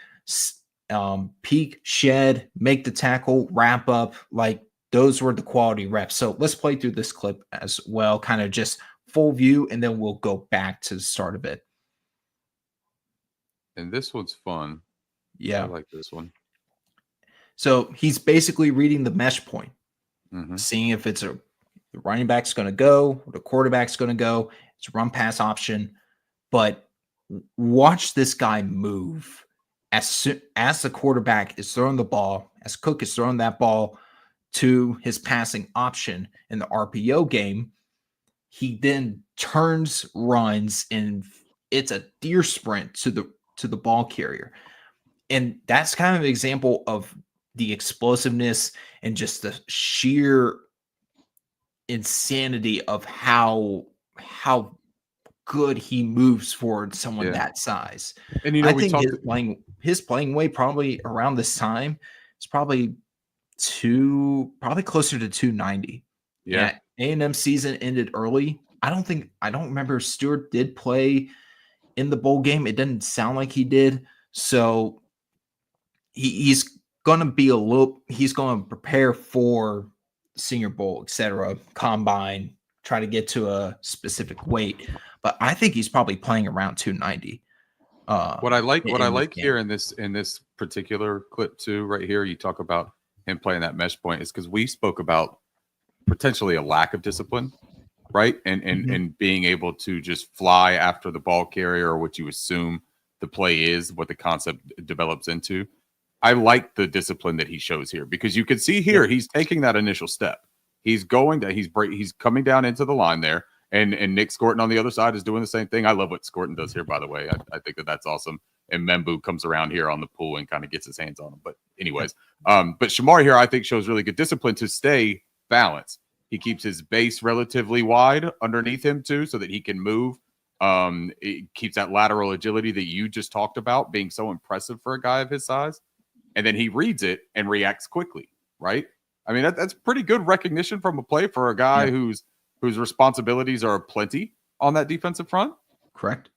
peek, shed, make the tackle, wrap up. Like those were the quality reps. So let's play through this clip as well, kind of just full view, and then we'll go back to the start of it. And this one's fun. Yeah. I like this one. So he's basically reading the mesh point, seeing if it's the running back's going to go, or the quarterback's going to go. It's a run pass option. But watch this guy move as the quarterback is throwing the ball, as Cook is throwing that ball to his passing option in the RPO game. He then turns, runs, and it's a deer sprint to the ball carrier. And that's kind of an example of the explosiveness and just the sheer insanity of how good he moves for someone that size. And you know, I think his playing weight probably around this time is probably closer to 290. Yeah. A&M season ended early. I don't remember if Stewart did play in the bowl game. It doesn't sound like he did. So he's going to prepare for Senior Bowl, etc., combine, try to get to a specific weight. But I think he's probably playing around 290. What I like here in this particular clip too, right here, you talk about him playing that mesh point, is because we spoke about potentially a lack of discipline, right? And being able to just fly after the ball carrier, or what you assume the play is, what the concept develops into. I like the discipline that he shows here, because you can see here he's taking that initial step. He's coming down into the line there, and Nick Scorton on the other side is doing the same thing. I love what Scorton does here, by the way. I think that's awesome. And Membu comes around here on the pool and kind of gets his hands on him. But anyways, but Shemar here I think shows really good discipline to stay balanced. He keeps his base relatively wide underneath him too, so that he can move. It keeps that lateral agility that you just talked about being so impressive for a guy of his size. And then he reads it and reacts quickly, right? I mean, that's pretty good recognition from a play for a guy whose responsibilities are plenty. on that defensive front. Correct.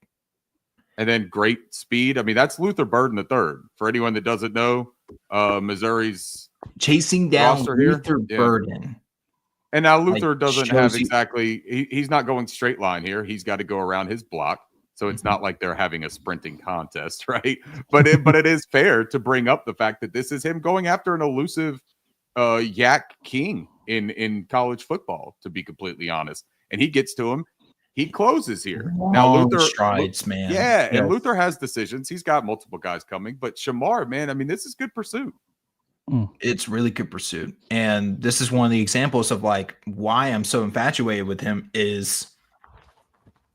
And then great speed. I mean, that's Luther Burden III. For anyone that doesn't know, Missouri's chasing down roster Luther here. Burden. And now Luther doesn't have shows you- exactly he's not going straight line here. He's got to go around his block. So it's not like they're having a sprinting contest, right? But it is fair to bring up the fact that this is him going after an elusive yak king in college football, to be completely honest. And he gets to him. He closes here. Now Luther strides, man. Yeah, and Luther has decisions. He's got multiple guys coming, but Shemar, man, I mean, this is good pursuit. It's really good pursuit. And this is one of the examples of like why I'm so infatuated with him is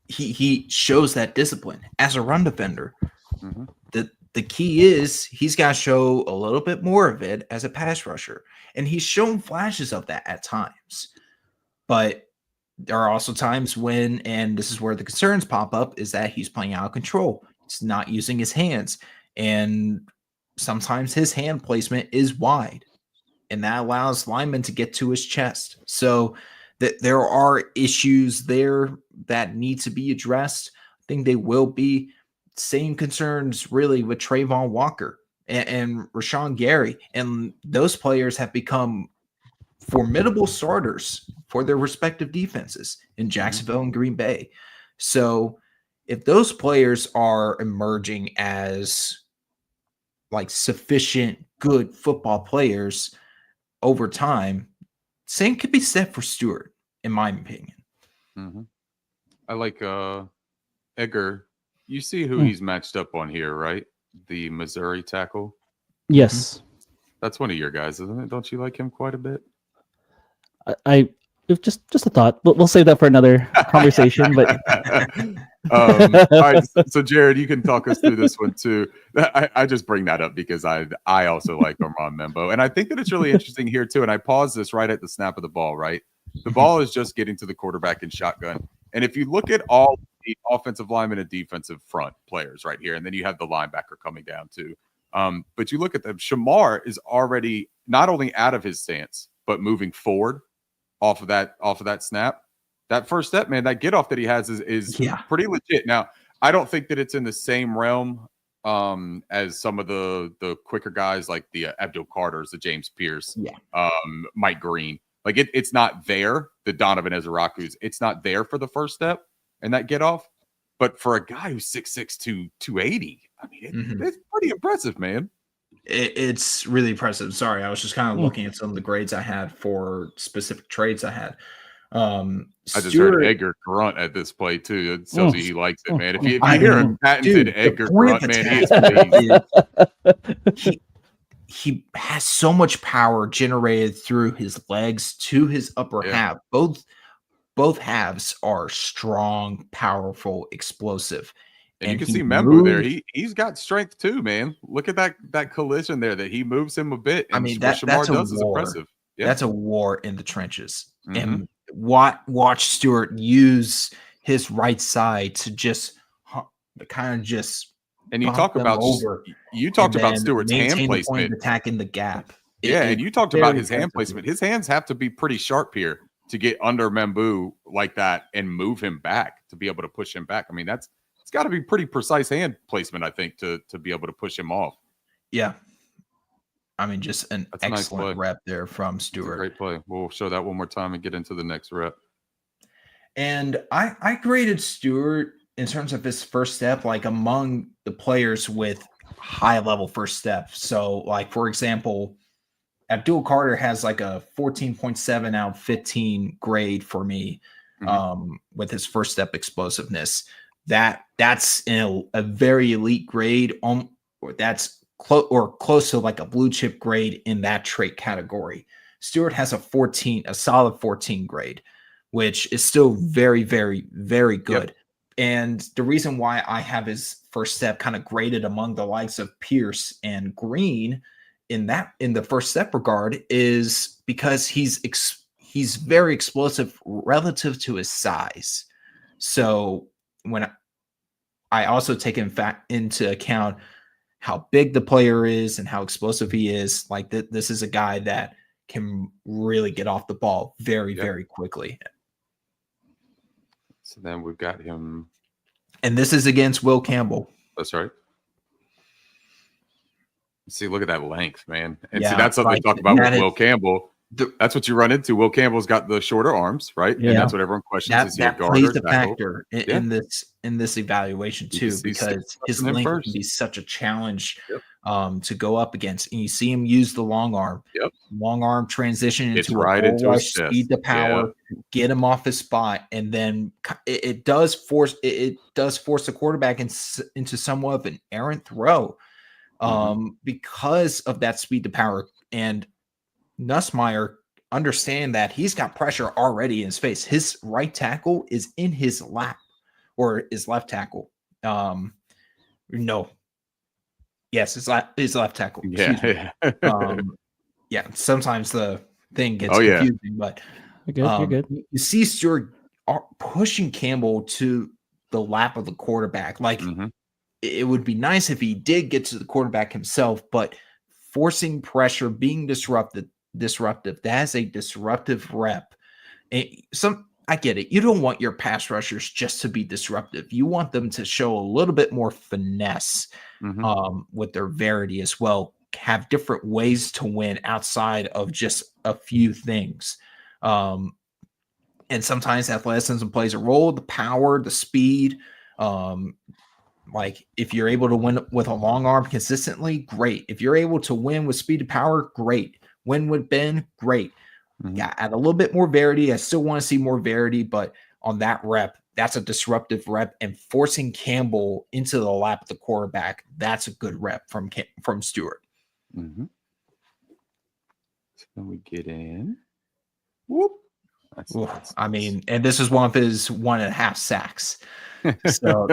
he shows that discipline as a run defender. Mm-hmm. The key is he's got to show a little bit more of it as a pass rusher. And he's shown flashes of that at times. But there are also times when, and this is where the concerns pop up, is that he's playing out of control. He's not using his hands. And sometimes his hand placement is wide. And that allows linemen to get to his chest. So there are issues there that need to be addressed. I think they will be. Same concerns really with Trayvon Walker and Rashawn Gary. And those players have become formidable starters for their respective defenses in Jacksonville and Green Bay. So if those players are emerging as like sufficient good football players over time, same could be said for Stewart, in my opinion. Mm-hmm. I like Edgar. You see who he's matched up on here, right? The Missouri tackle. Yes. That's one of your guys, isn't it? Don't you like him quite a bit? I just a thought. We'll save that for another conversation. But all right, so Jared, you can talk us through this one too. I just bring that up because I also like Armand Membo, and I think that it's really interesting here too. And I paused this right at the snap of the ball. Right, the ball is just getting to the quarterback in shotgun, and if you look at all the offensive linemen and defensive front players right here, and then you have the linebacker coming down too. But you look at them. Shemar is already not only out of his stance, but moving forward off of that snap. That first step, man, that get off that he has is pretty legit. Now, I don't think that it's in the same realm as some of the quicker guys like the Abdul Carters, the James Pierce, Mike Green. Like it's not there. The Donovan Ezeraku's, it's not there for the first step and that get off. But for a guy who's 6'6", 280, I mean, it's pretty impressive, man. It's really impressive. Sorry, I was just kind of looking at some of the grades I had for specific trades I had. I just heard Edgar grunt at this play too. It tells you he likes it, man. If you hear a patented Edgar grunt, man, he has so much power generated through his legs to his upper half. Both halves are strong, powerful, explosive. And you can see Membo there. He's got strength too, man. Look at that collision there that he moves him a bit. And I mean, what Shemar does is impressive. Yeah. That's a war in the trenches. And watch Stewart use his right side to just kind of just. And you talk about Stewart's hand placement, attacking the gap. And you talked about his hand placement. His hands have to be pretty sharp here to get under Membo like that and move him back to be able to push him back. I mean, it's got to be pretty precise hand placement, I think, to be able to push him off. Yeah. I mean, just an excellent rep there from Stewart. Great play. We'll show that one more time and get into the next rep. And I graded Stewart in terms of his first step, like among the players with high level first step. So like, for example, Abdul Carter has like a 14.7 out of 15 grade for me with his first step explosiveness. That's in a very elite grade. That's close to like a blue chip grade in that trait category. Stewart has a solid 14 grade, which is still very, very, very good. Yep. And the reason why I have his first step kind of graded among the likes of Pierce and Green in the first step regard is because he's very explosive relative to his size. So when I also take into account how big the player is and how explosive he is, like this is a guy that can really get off the ball very, very quickly. So then we've got him. And this is against Will Campbell. That's right. See, look at that length, man. And see, Yeah, that's something like, they talk about with that is- Will Campbell. That's what you run into. Will Campbell's got the shorter arms, right? Yeah. And that's what everyone questions: is he a that guard plays or a a tackle? factor Yeah. in this evaluation You can too, see Stewart because his pressing him length first. can be such a challenge Yep. to go up against. And you see him use the long arm. Yep. Long arm transition It's into right a into bull his rush, chest. speed to power, get him off his spot, and then it does force the quarterback into somewhat of an errant throw because of that speed to power. And Nussmeier understand that he's got pressure already in his face. His right tackle is in his lap, or his left tackle. No. Yes, his left tackle. Excuse me. Yeah, sometimes the thing gets confusing, but You're good. You see Stewart pushing Campbell to the lap of the quarterback. Like it would be nice if he did get to the quarterback himself, but forcing pressure, being disruptive, that's a disruptive rep. And I get it. You don't want your pass rushers just to be disruptive. You want them to show a little bit more finesse with their verity as well. Have different ways to win outside of just a few things. And sometimes athleticism plays a role, the power, the speed. Like if you're able to win with a long arm consistently, great. If you're able to win with speed and power, great. Win with bend, great. Yeah, add a little bit more verity. I still want to see more verity, but on that rep, that's a disruptive rep. And forcing Campbell into the lap of the quarterback, that's a good rep from Stewart. So then we get in. Whoop. That's I mean, and this is one of his 1.5 sacks. So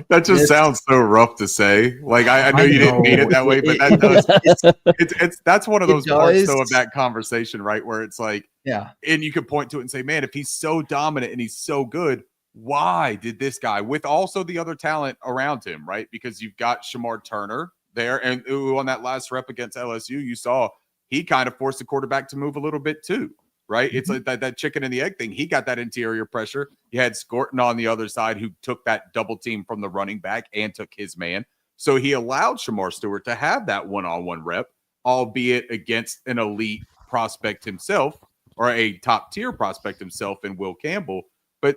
that just sounds so rough to say. Like I know you didn't mean it that way, but that does. That's one of those parts though of that conversation, right? Where it's like, yeah, and you could point to it and say, man, if he's so dominant and he's so good, why did this guy, with also the other talent around him, right? Because you've got Shemar Turner there, and on that last rep against LSU, you saw he kind of forced the quarterback to move a little bit too. Right. It's like that chicken and the egg thing. He got that interior pressure. You had Scorton on the other side who took that double team from the running back and took his man. So he allowed Shemar Stewart to have that one-on-one rep, albeit against an elite prospect himself or a top tier prospect himself in Will Campbell. But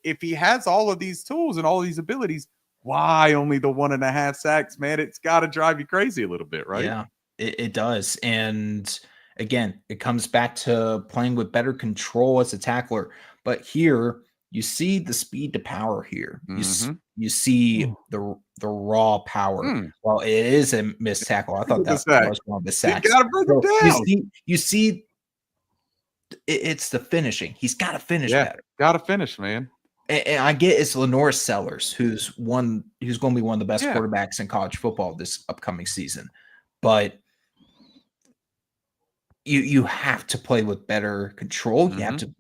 if he has all of these tools and all of these abilities, why only the 1.5 sacks, man? It's got to drive you crazy a little bit, right? Yeah, it does. And again, it comes back to playing with better control as a tackler. But here, you see the speed to power here. You see the raw power. Well, it is a missed tackle. I thought that was one of the sacks. You got to bring him down. You see it's the finishing. He's got to finish better. Got to finish, man. And I get it's Lenore Sellers, who's going to be one of the best quarterbacks in college football this upcoming season. But you have to play with better control. You have to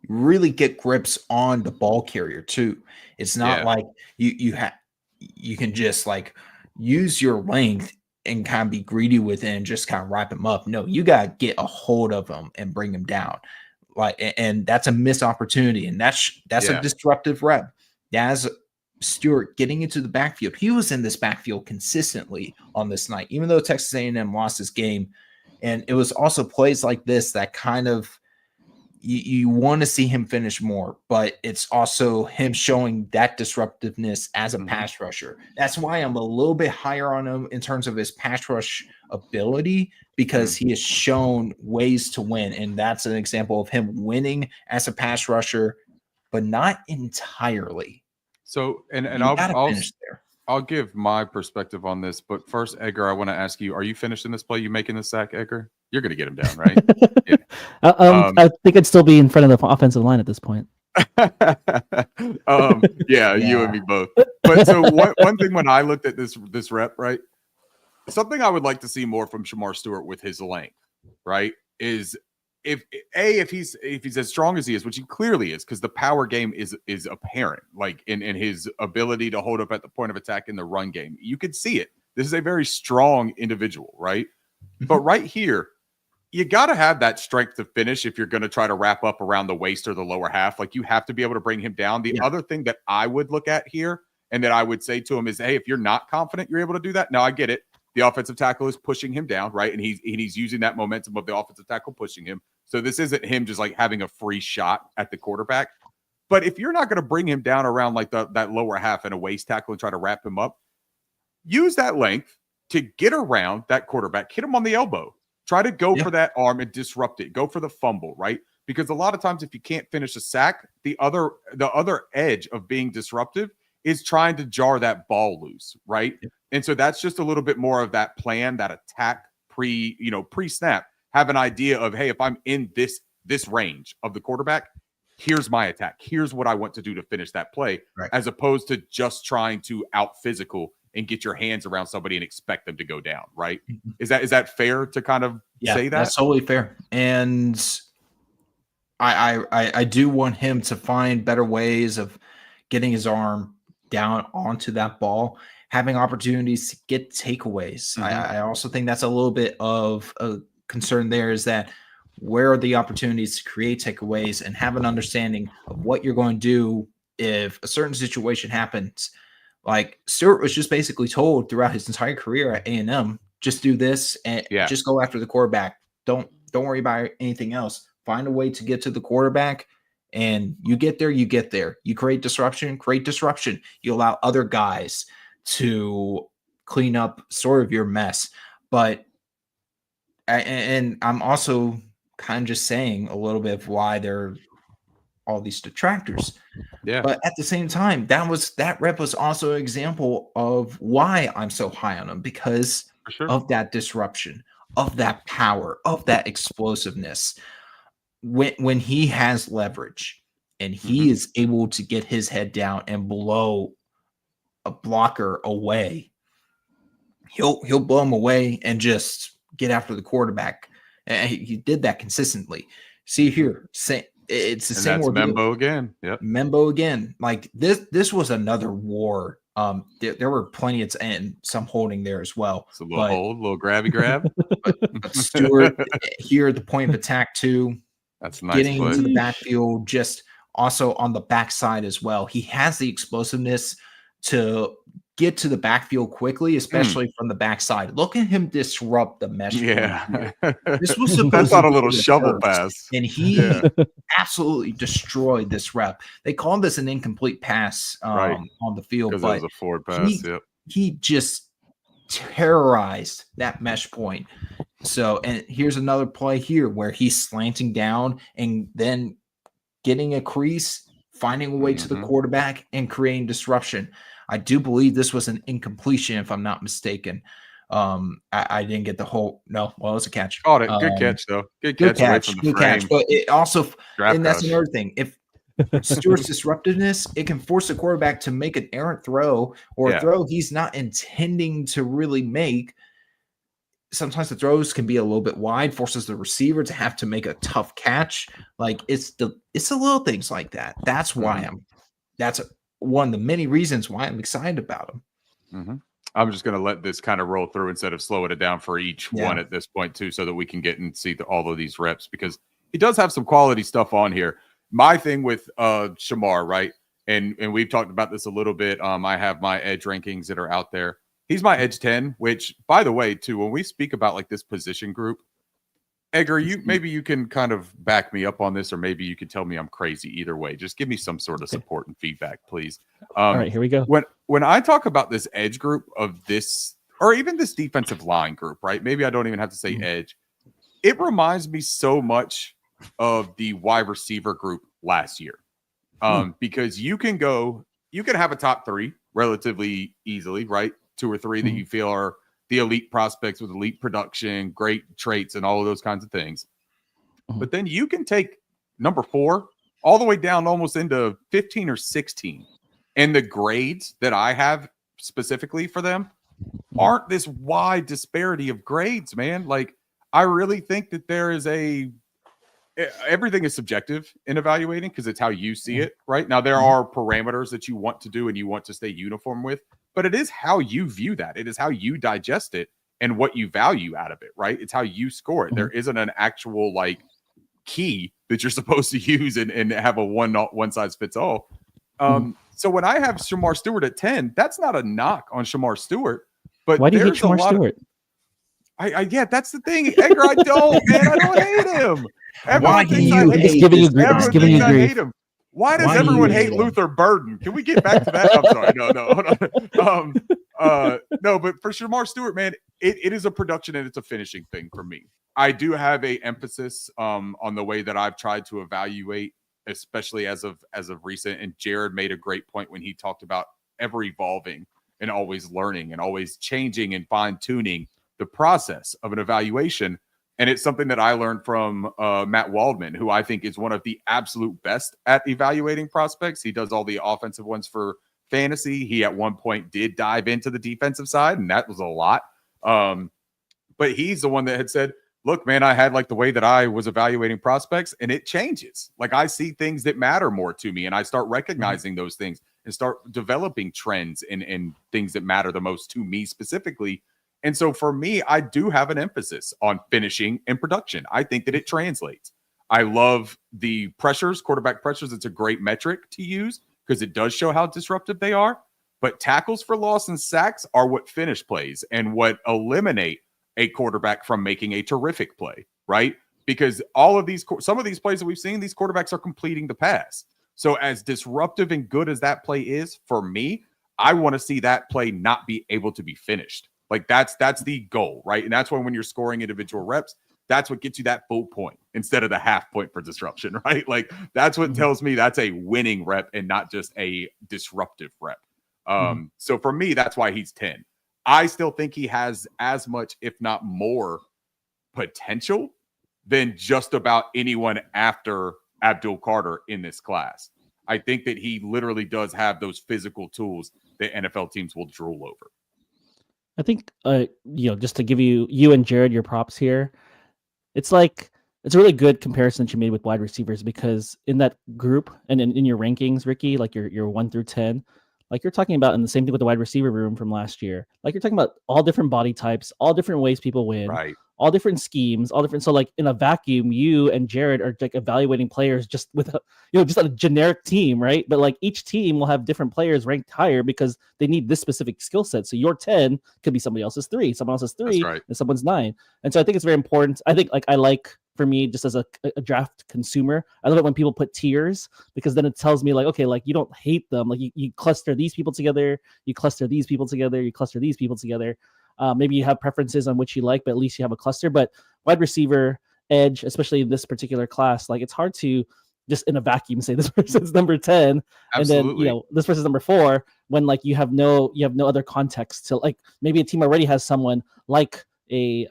really get grips on the ball carrier too. It's not like you can just like use your length and kind of be greedy with it and just kind of wrap him up. No, you got to get a hold of him and bring him down. And that's a missed opportunity, and that's a disruptive rep. As Stewart getting into the backfield, he was in this backfield consistently on this night, even though Texas A&M lost this game. And it was also plays like this that kind of you want to see him finish more, but it's also him showing that disruptiveness as a pass rusher. That's why I'm a little bit higher on him in terms of his pass rush ability, because he has shown ways to win. And that's an example of him winning as a pass rusher, but not entirely. So, and I'll give my perspective on this, but first, Edgar, I want to ask you: are you finished in this play? You making the sack, Edgar? You're going to get him down, right? I think I'd still be in front of the offensive line at this point. You and me both. But so one thing when I looked at this rep, right, something I would like to see more from Shemar Stewart with his length, right, is if he's as strong as he is, which he clearly is, because the power game is apparent, like in his ability to hold up at the point of attack in the run game. You could see it. This is a very strong individual, right? But right here, you got to have that strength to finish if you're going to try to wrap up around the waist or the lower half. Like, you have to be able to bring him down. The other thing that I would look at here and that I would say to him is, hey, if you're not confident you're able to do that, now I get it. The offensive tackle is pushing him down, right? And he's using that momentum of the offensive tackle pushing him. So this isn't him just like having a free shot at the quarterback. But if you're not going to bring him down around like that lower half and a waist tackle and try to wrap him up, use that length to get around that quarterback, hit him on the elbow. Try to go for that arm and disrupt it. Go for the fumble, right? Because a lot of times if you can't finish a sack, the other edge of being disruptive is trying to jar that ball loose, right? Yeah. And so that's just a little bit more of that plan, that attack pre-snap. Have an idea of, hey, if I'm in this range of the quarterback, here's my attack. Here's what I want to do to finish that play, as opposed to just trying to out physical and get your hands around somebody and expect them to go down, right? Is that fair to kind of say that? That's totally fair. And I do want him to find better ways of getting his arm down onto that ball, having opportunities to get takeaways. I also think that's a little bit of a concern there, is that where are the opportunities to create takeaways and have an understanding of what you're going to do if a certain situation happens. Like, Stewart was just basically told throughout his entire career at A&M, just do this and just go after the quarterback. Don't worry about anything else. Find a way to get to the quarterback, and you get there, you get there. You create disruption. You allow other guys to clean up sort of your mess. But and I'm also kind of just saying a little bit of why there are all these detractors. Yeah. But at the same time, that rep was also an example of why I'm so high on him, because of that disruption, of that power, of that explosiveness. When he has leverage and he is able to get his head down and blow a blocker away, he'll blow him away and just get after the quarterback. And he did that consistently. See here, it's the same. That's Membo again. Yep. Membo again. Like this was another war. There were plenty of and some holding there as well. It's a little hold, a little grabby grab. but Stewart here at the point of attack too. That's nice. Getting into the backfield, just also on the backside as well. He has the explosiveness to get to the backfield quickly, especially from the backside. Look at him disrupt the mesh. Yeah. This was supposed That's not to a little shovel pass. And he absolutely destroyed this rep. They called this an incomplete pass on the field, but it was a forward pass. He just terrorized that mesh point. So, and here's another play here where he's slanting down and then getting a crease, finding a way to the quarterback and creating disruption. I do believe this was an incompletion, if I'm not mistaken. I didn't get the whole. No, well, it was a catch. Oh, good catch though. Good catch. Good catch. But it also, and that's another thing. If Stewart's disruptiveness, it can force the quarterback to make an errant throw or a throw he's not intending to really make. Sometimes the throws can be a little bit wide, forces the receiver to have to make a tough catch. Like it's the little things like that. That's why that's one of the many reasons why I'm excited about him. I'm just going to let this kind of roll through instead of slowing it down for each one at this point too, so that we can get and see all of these reps, because he does have some quality stuff on here. My thing with Shemar, right? And we've talked about this a little bit. I have my edge rankings that are out there. He's my edge 10, which, by the way, too, when we speak about like this position group, Edgar, maybe you can kind of back me up on this, or maybe you can tell me I'm crazy. Either way, just give me some sort of support and feedback, please. All right, here we go. When I talk about this edge group of this, or even this defensive line group, right? Maybe I don't even have to say edge. It reminds me so much of the wide receiver group last year, because you can have a top three relatively easily, right? 2 or 3 that you feel are the elite prospects with elite production, great traits, and all of those kinds of things. But then you can take number 4 all the way down almost into 15 or 16. And the grades that I have specifically for them aren't this wide disparity of grades, man. Like, I really think that there is everything is subjective in evaluating, because it's how you see it, right? Now, there are parameters that you want to do and you want to stay uniform with, but it is how you view that. It is how you digest it. and what you value out of it, right? It's how you score it. Mhm. There isn't an actual like key that you're supposed to use and have a one size fits all. So when I have Shemar Stewart at 10, that's not a knock on Shemar Stewart, but Why do you hate there's a Shemar lot of Stewart? yeah, that's the thing. Edgar, I don't, man. I don't hate him. Why Everyone do thinks you I I'm just hate giving you this grief. I'm guy? just everyone giving you thinks I grief. hate him. Why does Why do everyone you hate hate him? Luther Burden? Can we get back to that? I'm sorry. No, hold on. No, but for Shemar Stewart, man, it is a production and it's a finishing thing for me. I do have a emphasis on the way that I've tried to evaluate, especially as of recent. And Jared made a great point when he talked about ever evolving and always learning and always changing and fine tuning the process of an evaluation. And it's something that I learned from Matt Waldman, who I think is one of the absolute best at evaluating prospects. He does all the offensive ones for fantasy. He at one point did dive into the defensive side, and that was a lot. But he's the one that had said, look, man, I had like the way that I was evaluating prospects, and it changes. Like I see things that matter more to me, and I start recognizing those things and start developing trends and things that matter the most to me specifically. And so for me, I do have an emphasis on finishing and production. I think that it translates. I love the pressures, quarterback pressures. It's a great metric to use because it does show how disruptive they are. But tackles for loss and sacks are what finish plays and what eliminate a quarterback from making a terrific play, right? Because some of these plays that we've seen, these quarterbacks are completing the pass. So as disruptive and good as that play is for me, I want to see that play not be able to be finished. Like that's the goal, right? And that's when you're scoring individual reps, that's what gets you that full point instead of the half point for disruption, right? Like that's what tells me that's a winning rep and not just a disruptive rep. So for me, that's why he's 10. I still think he has as much, if not more, potential than just about anyone after Abdul Carter in this class. I think that he literally does have those physical tools that NFL teams will drool over. I think, just to give you and Jared your props here, it's a really good comparison that you made with wide receivers because in that group and in your rankings, Ricky, like your 1 through 10, like you're talking about, and the same thing with the wide receiver room from last year, like you're talking about all different body types, all different ways people win, Right. all different schemes, all different. So like in a vacuum, you and Jared are like evaluating players just with just a generic team, right? But like each team will have different players ranked higher because they need this specific skill set. So your 10 could be somebody else's 3, someone else's 3, right. and someone's 9. And so I think it's very important. I think for me, just as a draft consumer, I love it when people put tiers because then it tells me like, okay, like you don't hate them. Like you cluster these people together, you cluster these people together, you cluster these people together. Maybe you have preferences on which you like, but at least you have a cluster. But wide receiver, edge, especially in this particular class, like it's hard to just in a vacuum say this person's number 10 Absolutely. and then this person's number 4 when like you have no other context to like maybe a team already has someone like a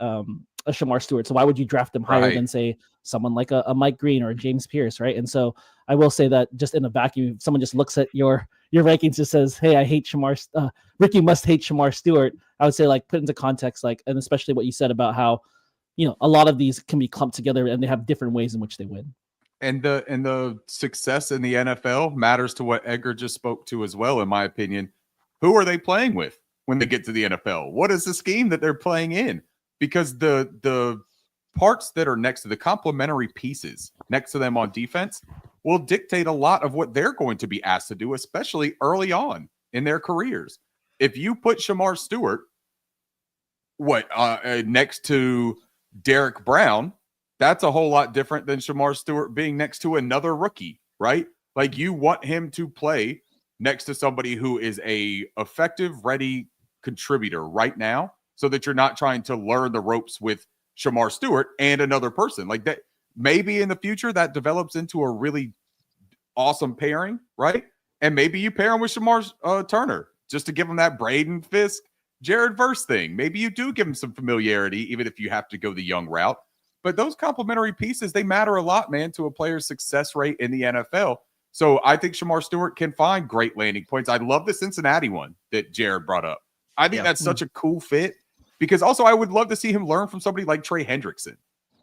Shemar Stewart. So why would you draft them higher than say someone like a Mike Green or a James Pierce, right? And so I will say that just in a vacuum, if someone just looks at your rankings and says, hey, I hate Shemar, Ricky must hate Shemar Stewart, I would say like put into context, like, and especially what you said about how, a lot of these can be clumped together and they have different ways in which they win. And the success in the NFL matters to what Edgar just spoke to as well, in my opinion. Who are they playing with when they get to the NFL? What is the scheme that they're playing in? Because the parts that are next to the complementary pieces next to them on defense will dictate a lot of what they're going to be asked to do, especially early on in their careers. If you put Shemar Stewart next to Derek Brown, that's a whole lot different than Shemar Stewart being next to another rookie, right? Like you want him to play next to somebody who is a effective, ready contributor right now, so that you're not trying to learn the ropes with Shemar Stewart and another person like that. Maybe in the future that develops into a really awesome pairing, right? And maybe you pair him with Shemar Turner just to give him that Braden Fisk, Jared Verse thing. Maybe you do give him some familiarity, even if you have to go the young route. But those complementary pieces, they matter a lot, man, to a player's success rate in the NFL. So I think Shemar Stewart can find great landing points. I love the Cincinnati one that Jared brought up. I think that's such a cool fit. Because also I would love to see him learn from somebody like Trey Hendrickson.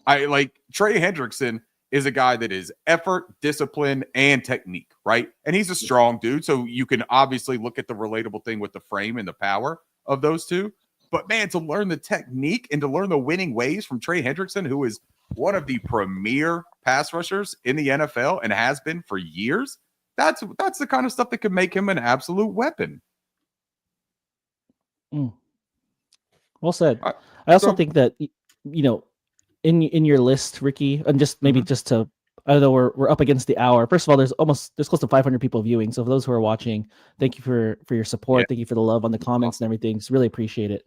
Trey Hendrickson is a guy that is effort, discipline, and technique, right? And he's a strong dude. So you can obviously look at the relatable thing with the frame and the power of those two. But man, to learn the technique and to learn the winning ways from Trey Hendrickson, who is one of the premier pass rushers in the NFL and has been for years, that's the kind of stuff that could make him an absolute weapon. Well said. I also think that, you know, in your list, Ricky, and just maybe just to, I know we're up against the hour. First of all, there's close to 500 people viewing. So for those who are watching, thank you for your support. Thank you for the love on the comments and everything. Just really appreciate it.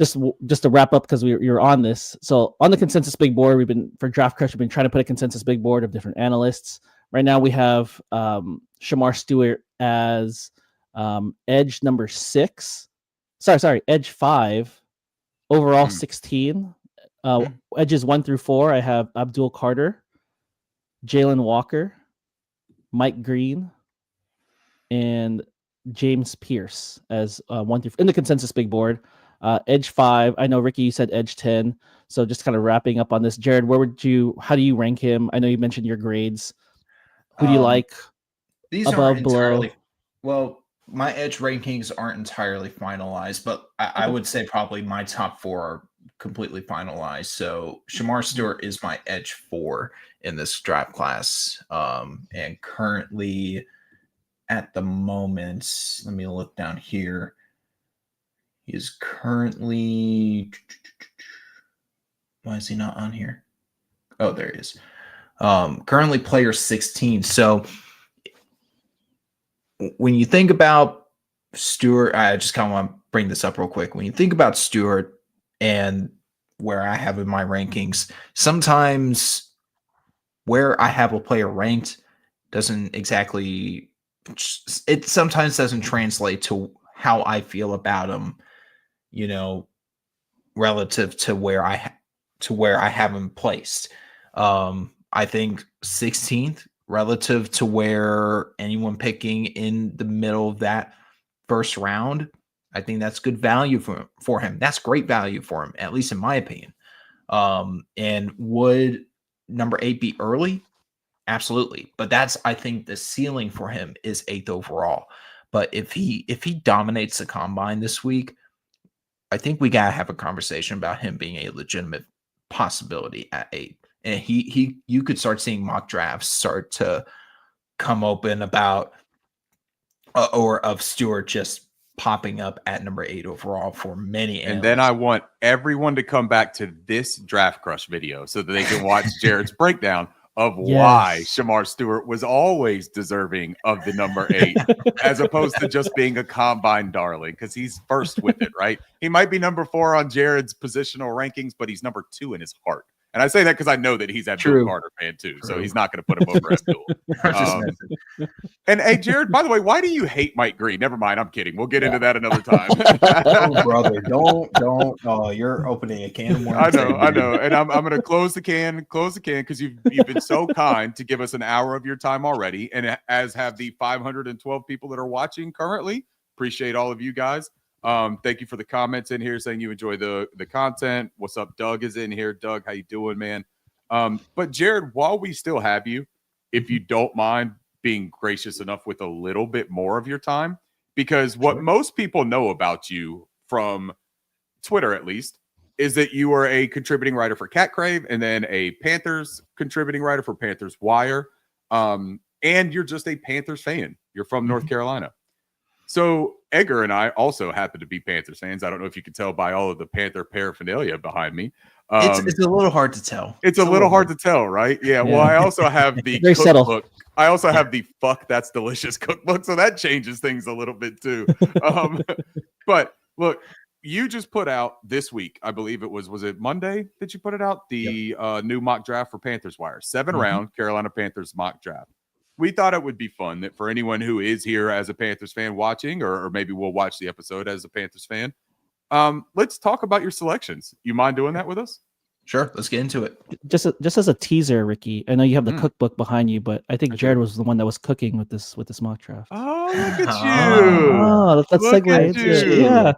Just to wrap up, because you're on this. So on the consensus big board, for Draft Crush, we've been trying to put a consensus big board of different analysts. Right now we have Shemar Stewart as edge number 6. Sorry, edge 5. Overall 16. Edges 1 through 4, I have Abdul Carter, Jalen Walker, Mike Green, and James Pierce as 1 through in the consensus big board. Edge 5, I know Ricky, you said edge 10. So just kind of wrapping up on this, Jared, how do you rank him? I know you mentioned your grades. Who do you like? These above, aren't entirely below? well. My edge rankings aren't entirely finalized, but I would say probably my top 4 are completely finalized. So Shemar Stewart is my edge 4 in this draft class. And currently at the moment, let me look down here. He is currently, why is he not on here? Oh, there he is. Currently player 16. So when you think about Stewart, I just kind of want to bring this up real quick. When you think about Stewart and where I have in my rankings, sometimes where I have a player ranked doesn't exactly, it sometimes doesn't translate to how I feel about him, you know, relative to where I have him placed. I think 16th relative to where anyone picking in the middle of that first round, I think that's good value for him. That's great value for him, at least in my opinion. And would number 8 be early? Absolutely. But that's, I think the ceiling for him is 8th overall. But if he dominates the combine this week, I think we gotta have a conversation about him being a legitimate possibility at 8. And you could start seeing mock drafts start to come open about or of Stewart just popping up at number 8 overall for many analysts. And then I want everyone to come back to this Draft Crush video so that they can watch Jared's breakdown of why Shemar Stewart was always deserving of the number 8, as opposed to just being a combine darling, because he's first with it, right? He might be number 4 on Jared's positional rankings, but he's number 2 in his heart. And I say that because I know that he's Abdul Carter fan too, so he's not going to put him over Abdul. And hey, Jared, by the way, why do you hate Mike Green? Never mind, I'm kidding. We'll get into that another time. Oh, brother, don't. Oh, you're opening a can of worms. I know. And I'm going to close the can because you've been so kind to give us an hour of your time already, and as have the 512 people that are watching currently. Appreciate all of you guys. Thank you for the comments in here saying you enjoy the content. What's up? Doug is in here. Doug, how you doing, man? But Jared, while we still have you, if you don't mind being gracious enough with a little bit more of your time, because what most people know about you from Twitter, at least, is that you are a contributing writer for Cat Crave and then a Panthers contributing writer for Panthers Wire. And you're just a Panthers fan. You're from North Carolina. So Edgar and I also happen to be Panthers fans. I don't know if you can tell by all of the Panther paraphernalia behind me. It's a little hard to tell. It's a little hard to tell, right? Yeah. Well, I also have the Very cookbook. I also have the Fuck That's Delicious cookbook, so that changes things a little bit too. But look, you just put out this week, I believe it was it Monday that you put it out? The new mock draft for Panthers Wire, 7-round Carolina Panthers mock draft. We thought it would be fun that for anyone who is here as a Panthers fan watching, or maybe we'll watch the episode as a Panthers fan, let's talk about your selections. You mind doing that with us? Sure, let's get into it. Just as a teaser, Ricky, I know you have the cookbook behind you, but I think Jared was the one that was cooking with this mock draft. Oh, look at you! Oh, that's segue into it. Yeah,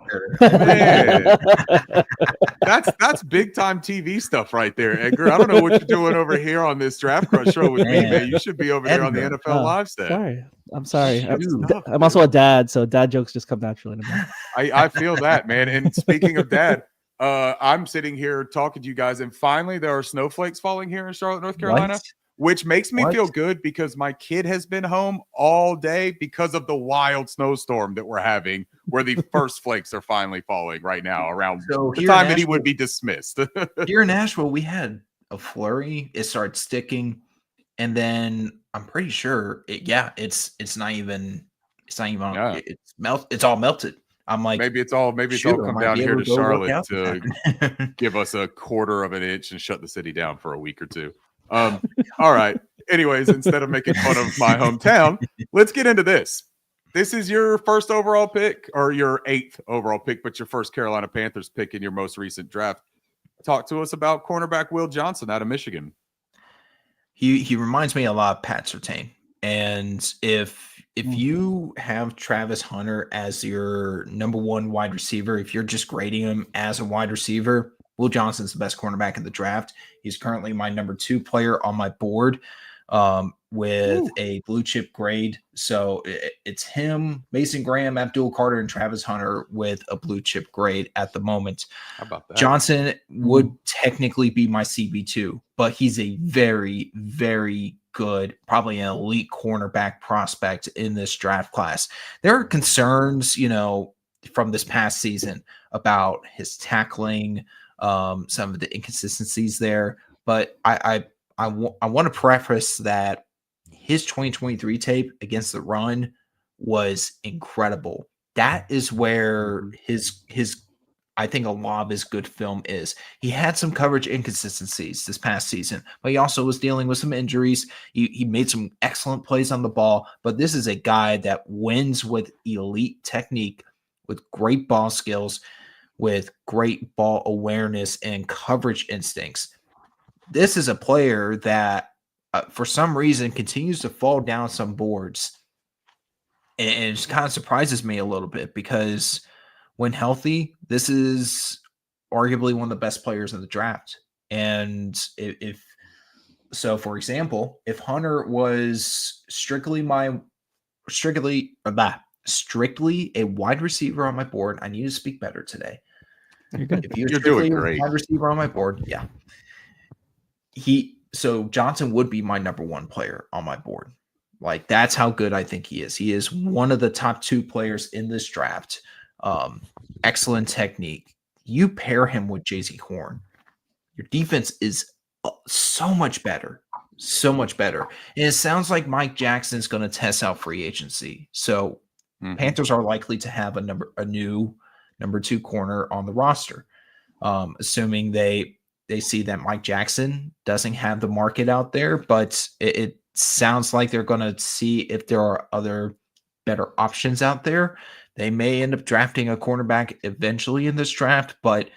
that's big time TV stuff right there, Edgar. I don't know what you're doing over here on this Draft Crush show with me, man. You should be over there on the NFL Live set. Sorry, I'm sorry. Shoot. I'm also a dad, so dad jokes just come naturally to me. I feel that, man. And speaking of dad, I'm sitting here talking to you guys, and finally there are snowflakes falling here in Charlotte, North Carolina, What? which makes me What? feel good because my kid has been home all day because of the wild snowstorm that we're having, where the first flakes are finally falling right now around So the here in time that he Nashville- would be dismissed. Here in Nashville, we had a flurry. It started sticking, and then I'm pretty sure it's not even Yeah. it's all melted. I'm like, maybe it's all shoot, I come might down be here able to go work Charlotte out to then. give us a quarter of an inch and shut the city down for a week or two. All right. Anyways, instead of making fun of my hometown, let's get into this. This is your first overall pick, or your 8th overall pick, but your first Carolina Panthers pick in your most recent draft. Talk to us about cornerback Will Johnson out of Michigan. He reminds me a lot of Pat Surtain. And if you have Travis Hunter as your number 1 wide receiver, if you're just grading him as a wide receiver, Will Johnson's the best cornerback in the draft. He's currently my number 2 player on my board, with a blue chip grade. So it's him, Mason Graham, Abdul Carter, and Travis Hunter with a blue chip grade at the moment. How about that? Johnson would technically be my CB2, but he's a very, very good, probably an elite cornerback prospect in this draft class. There are concerns, from this past season about his tackling, some of the inconsistencies there, but I want to preface that his 2023 tape against the run was incredible. That is where his I think a lot of his good film is. He had some coverage inconsistencies this past season, but he also was dealing with some injuries. He made some excellent plays on the ball, but this is a guy that wins with elite technique, with great ball skills, with great ball awareness and coverage instincts. This is a player that, for some reason, continues to fall down some boards. And it kind of surprises me a little bit because when healthy, this is arguably one of the best players in the draft. And for example, if Hunter was strictly a wide receiver on my board, I need to speak better today. You're good. If you're doing great. a wide receiver on my board, yeah. So Johnson would be my number 1 player on my board. Like, that's how good I think he is. He is one of the top 2 players in this draft. Excellent technique. You pair him with JC Horn, your defense is so much better. So much better. And it sounds like Mike Jackson's going to test out free agency. So Panthers are likely to have a new number 2 corner on the roster. Assuming they see that Mike Jackson doesn't have the market out there, but it sounds like they're going to see if there are other better options out there. They may end up drafting a cornerback eventually in this draft, but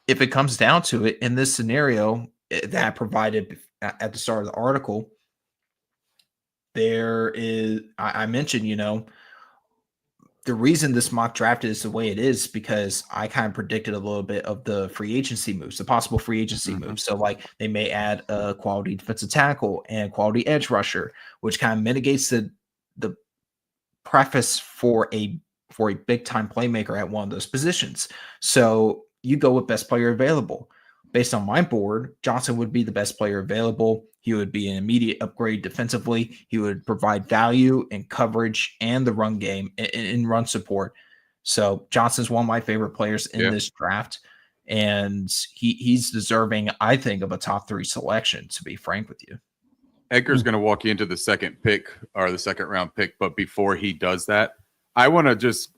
if it comes down to it, in this scenario that I provided at the start of the article, I mentioned, the reason this mock draft is the way it is because I kind of predicted a little bit of the free agency moves, the possible free agency moves. So, like, they may add a quality defensive tackle and quality edge rusher, which kind of mitigates the preface for a big time playmaker at one of those positions. So you go with best player available. Based on my board, Johnson would be the best player available. He would be an immediate upgrade defensively. He would provide value in coverage and the run game in run support. So Johnson's one of my favorite players in this draft. And he's deserving, I think, of a top 3 selection, to be frank with you. Edgar's going to walk you into the second pick, or the second round pick. But before he does that, I want to just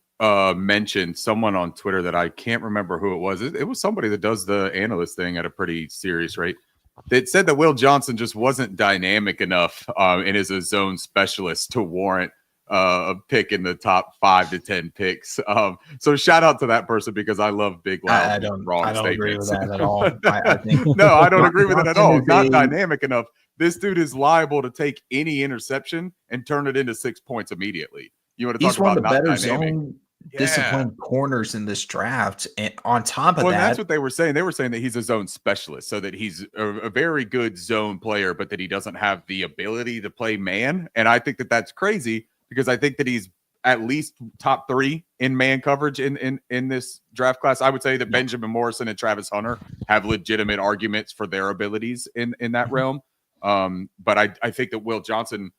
mention someone on Twitter that I can't remember who it was. It was somebody that does the analyst thing at a pretty serious rate. That said that Will Johnson just wasn't dynamic enough and is a zone specialist to warrant a pick in the top 5 to 10 picks. So shout out to that person because I love big, loud, wrong I don't statements. agree with that at all. I think no, I don't agree with it at all. Johnson Not is dynamic enough. This dude is liable to take any interception and turn it into 6 points immediately. You want to talk about not dynamic? disciplined corners in this draft. And on top of Well, that, and that's what they were saying. They were saying that he's a zone specialist, so that he's a very good zone player, but that he doesn't have the ability to play man. And I think that that's crazy because I think that he's at least top 3 in man coverage in this draft class. I would say that Benjamin Morrison and Travis Hunter have legitimate arguments for their abilities in that realm. But I think that Will Johnson,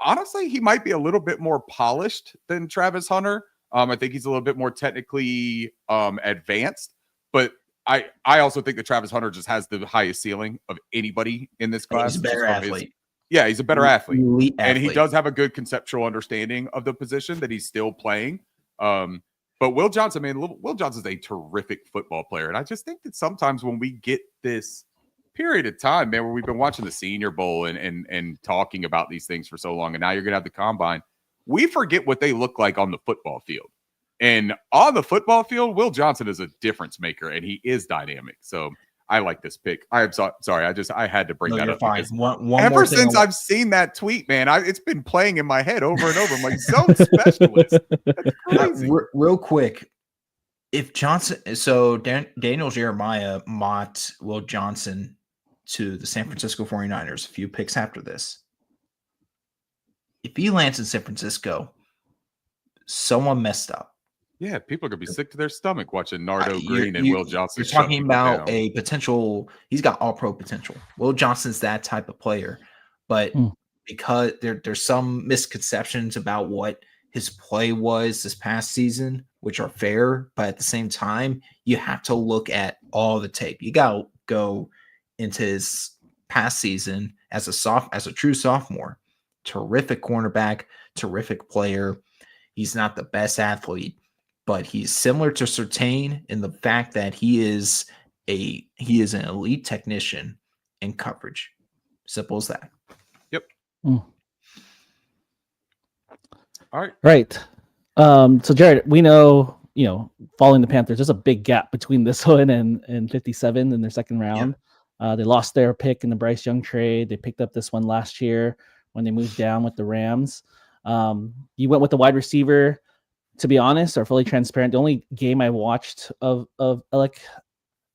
honestly, he might be a little bit more polished than Travis Hunter. I think he's a little bit more technically advanced, but I also think that Travis Hunter just has the highest ceiling of anybody in this class. He's a better athlete. Yeah, he's a better athlete. Elite And he athlete. does have a good conceptual understanding of the position that he's still playing. But Will Johnson, man, Will Johnson's a terrific football player. And I just think that sometimes when we get this period of time, man, where we've been watching the Senior Bowl and talking about these things for so long, and now you're going to have the combine, we forget what they look like on the football field. And on the football field, Will Johnson is a difference maker, and he is dynamic. So I like this pick. I'm sorry. I had to bring that up. Fine. Ever since I've seen that tweet, man, it's been playing in my head over and over. I'm like, zone specialist. That's crazy. Real quick, if Johnson, so Daniel Jeremiah mocked Will Johnson to the San Francisco 49ers a few picks after this. If he lands in San Francisco, someone messed up. Yeah, people are going to be sick to their stomach watching Nardo Green and Will Johnson. You're talking about a potential – he's got all-pro potential. Will Johnson's that type of player. But because there's some misconceptions about what his play was this past season, which are fair, but at the same time, you have to look at all the tape. You got to go into his past season as a true sophomore. Terrific cornerback, terrific player. He's not the best athlete, but he's similar to Surtain in the fact that he is an elite technician in coverage. Simple as that. Yep. All right. Right. So Jared, we know, following the Panthers, there's a big gap between this one and 57 in their second round. Yeah. They lost their pick in the Bryce Young trade. They picked up this one last year when they moved down with the Rams. You went with the wide receiver. To be honest, or fully transparent, the only game I watched of Alec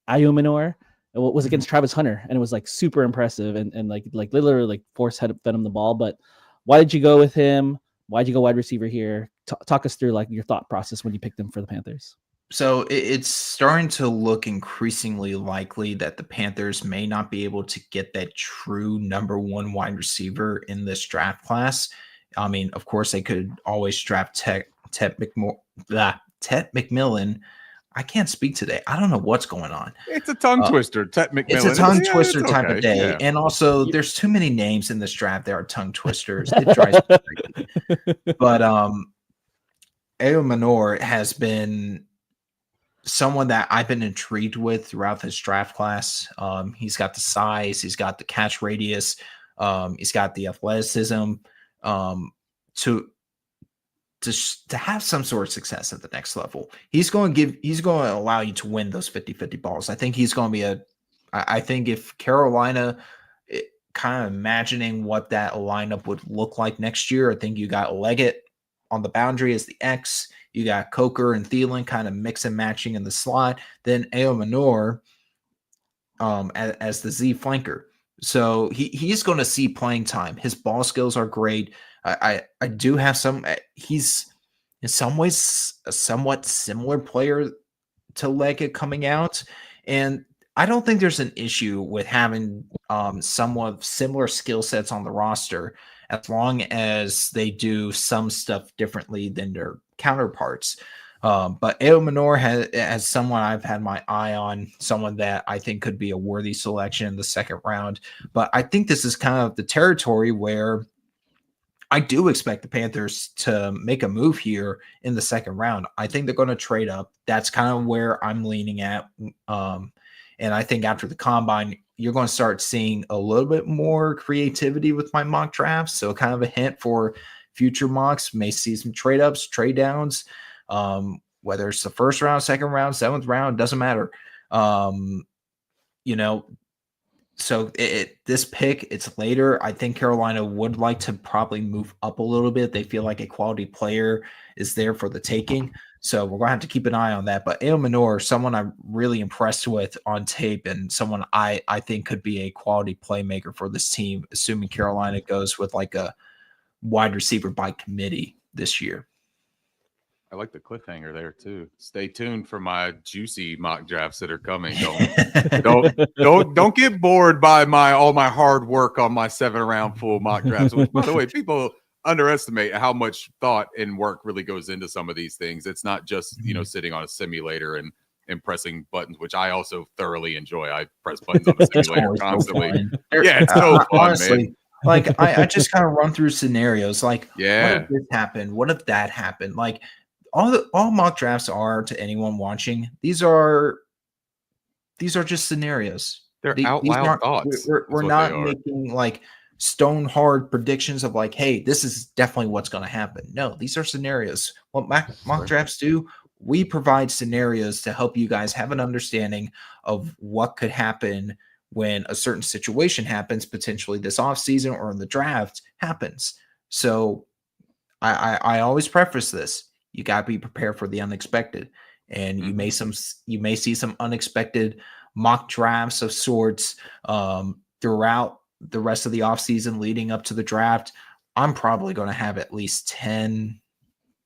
Ayumanor was against Travis Hunter, and it was like super impressive and like literally like force fed him the ball. But why did you go with him? Why'd you go wide receiver here? Talk us through like your thought process when you picked him for the Panthers. So it's starting to look increasingly likely that the Panthers may not be able to get that true number one wide receiver in this draft class. I mean, of course, they could always draft Ted McMillan. I can't speak today. I don't know what's going on. It's a tongue twister. Ted McMillan. It's a tongue twister type of day. Yeah. And also, there's too many names in this draft that are tongue twisters. It drives me crazy. But Ayumanor has been someone that I've been intrigued with throughout this draft class. He's got the size. He's got the catch radius. He's got the athleticism to have some sort of success at the next level. He's going to allow you to win those 50-50 balls. I think he's going to be I think if Carolina, kind of imagining what that lineup would look like next year, I think you got Leggett on the boundary as the X. You got Coker and Thielen kind of mix and matching in the slot. Then Ayumanor as the Z flanker. So he's going to see playing time. His ball skills are great. I do have some. He's in some ways a somewhat similar player to Leggett coming out, and I don't think there's an issue with having somewhat similar skill sets on the roster as long as they do some stuff differently than their counterparts. But Ayumanor has someone I've had my eye on, someone that I think could be a worthy selection in the second round. But I think this is kind of the territory where I do expect the Panthers to make a move here in the second round. I think they're going to trade up. That's kind of where I'm leaning at. And I think after the combine, you're going to start seeing a little bit more creativity with my mock drafts. So kind of a hint for future mocks, may see some trade ups, trade downs, whether it's the first round, second round, seventh round, doesn't matter. So this pick, it's later. I think Carolina would like to probably move up a little bit. They feel like a quality player is there for the taking. So we're going to have to keep an eye on that. But Ale Manor, someone I'm really impressed with on tape and someone I think could be a quality playmaker for this team, assuming Carolina goes with like a wide receiver by committee this year. I like the cliffhanger there too. Stay tuned for my juicy mock drafts that are coming. Don't get bored by all my hard work on my 7-round full mock drafts. Which, by the way, people underestimate how much thought and work really goes into some of these things. It's not just sitting on a simulator and pressing buttons, which I also thoroughly enjoy. I press buttons on the simulator constantly. Yeah, it's so fun, honestly, man. Like I just kind of run through scenarios. Like, yeah, what if this happened? What if that happened? Like, all mock drafts are, to anyone watching, these are just scenarios. They're out loud thoughts. We're not making like stone hard predictions of like, hey, this is definitely what's going to happen. No, these are scenarios. What mock drafts do, we provide scenarios to help you guys have an understanding of what could happen when a certain situation happens, potentially this offseason or in the draft happens. So I always preface this. You got to be prepared for the unexpected, and you may see some unexpected mock drafts of sorts throughout the rest of the offseason leading up to the draft. I'm probably going to have at least 10,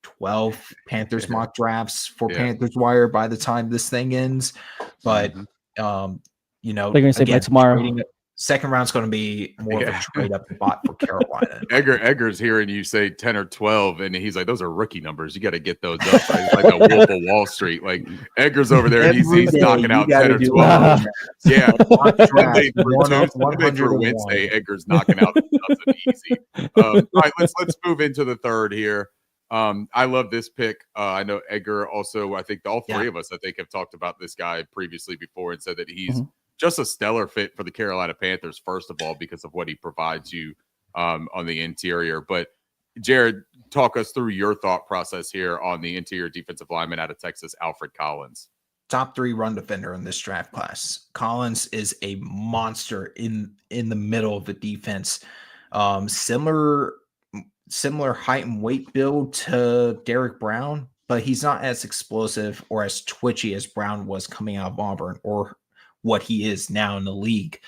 12 Panthers mock drafts for Panthers Wire by the time this thing ends. But they're going to say by tomorrow. Second round's going to be more of a trade up spot for Carolina. Edgar's hearing you say 10 or 12, and he's like, those are rookie numbers. You got to get those up. Right? It's like a Wolf of Wall Street. Like, Edgar's over there, and he's knocking out 10 or 12. Yeah. Monday through Wednesday, Edgar's knocking out nothing easy. All right, let's move into the third here. I love this pick. I know Edgar also, I think all three of us, have talked about this guy previously before and said that he's just a stellar fit for the Carolina Panthers, first of all, because of what he provides you on the interior. But Jared, talk us through your thought process here on the interior defensive lineman out of Texas, Alfred Collins. Top 3 run defender in this draft class. Collins is a monster in the middle of the defense. Similar height and weight build to Derek Brown, but he's not as explosive or as twitchy as Brown was coming out of Auburn or what he is now in the league.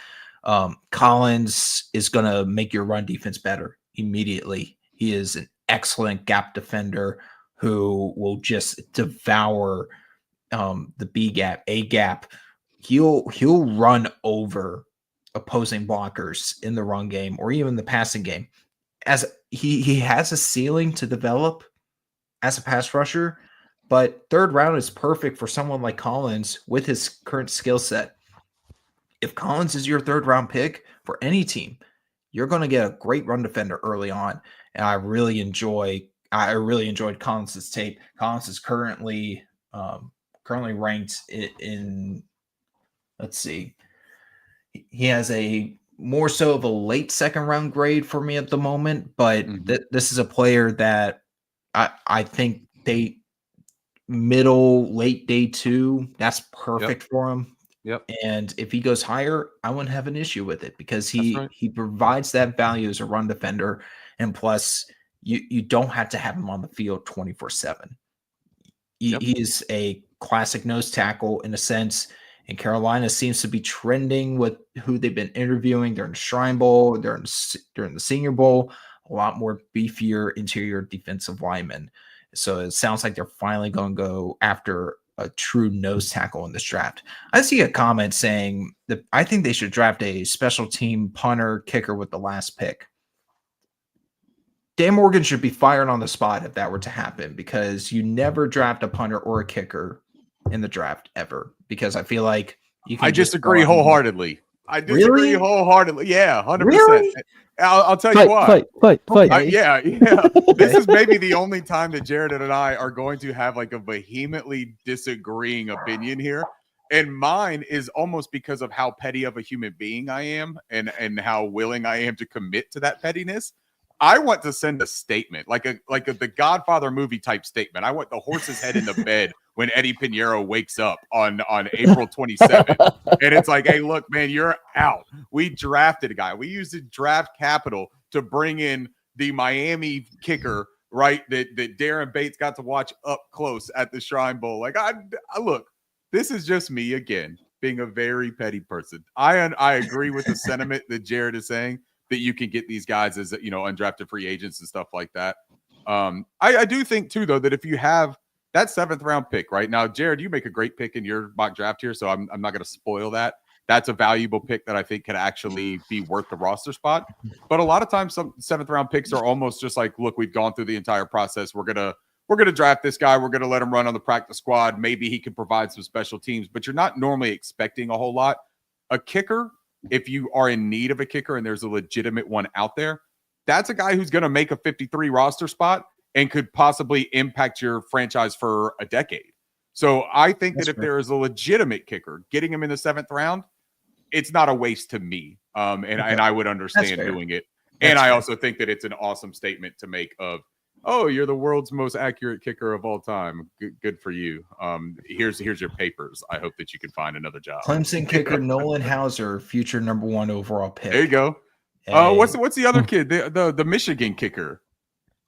Collins is going to make your run defense better immediately. He is an excellent gap defender who will just devour the B gap, A gap. He'll run over opposing blockers in the run game or even the passing game. As he has a ceiling to develop as a pass rusher, but third round is perfect for someone like Collins with his current skill set. If Collins is your third round pick for any team, you're going to get a great run defender early on. And I really enjoyed Collins' tape. Collins is currently ranked in, let's see, he has a more so of a late second round grade for me at the moment, but this is a player that I think they late day 2, that's perfect for him. Yep. And if he goes higher, I wouldn't have an issue with it because he provides that value as a run defender. And plus, you don't have to have him on the field 24/7. He is a classic nose tackle in a sense. And Carolina seems to be trending with who they've been interviewing. They're in the Shrine Bowl. They're in the Senior Bowl. A lot more beefier interior defensive linemen. So it sounds like they're finally going to go after a true nose tackle in this draft. I see a comment saying that I think they should draft a special team punter kicker with the last pick. Dan Morgan should be fired on the spot if that were to happen, because you never draft a punter or a kicker in the draft ever, because I feel like you can. I disagree wholeheartedly. Wholeheartedly. Yeah, 100%. Really? I'll tell you why. Fight. Yeah. This is maybe the only time that Jared and I are going to have like a vehemently disagreeing opinion here. And mine is almost because of how petty of a human being I am and how willing I am to commit to that pettiness. I want to send a statement, like the Godfather movie type statement. I want the horse's head in the bed when Eddie Pinheiro wakes up on April 27th. And it's like, hey, look, man, you're out. We drafted a guy. We used the draft capital to bring in the Miami kicker, right? That Darren Bates got to watch up close at the Shrine Bowl. Like, I look, this is just me again, being a very petty person. I agree with the sentiment that Jared is saying, that you can get these guys as, undrafted free agents and stuff like that. I do think too, though, that if you have that 7th round pick right now, Jared, you make a great pick in your mock draft here, so I'm not going to spoil that. That's a valuable pick that I think could actually be worth the roster spot. But a lot of times, some 7th round picks are almost just like, look, we've gone through the entire process. We're gonna draft this guy. We're gonna let him run on the practice squad. Maybe he can provide some special teams, but you're not normally expecting a whole lot. A kicker, if you are in need of a kicker and there's a legitimate one out there, that's a guy who's going to make a 53 roster spot and could possibly impact your franchise for a decade. So I think that if there is a legitimate kicker, getting him in the 7th round, it's not a waste to me. And I would understand doing it. And I also think that it's an awesome statement to make of, oh, you're the world's most accurate kicker of all time. Good for you. Here's your papers. I hope that you can find another job. Clemson kicker Nolan Hauser, future number 1 overall pick. There you go. What's the other kid? The Michigan kicker.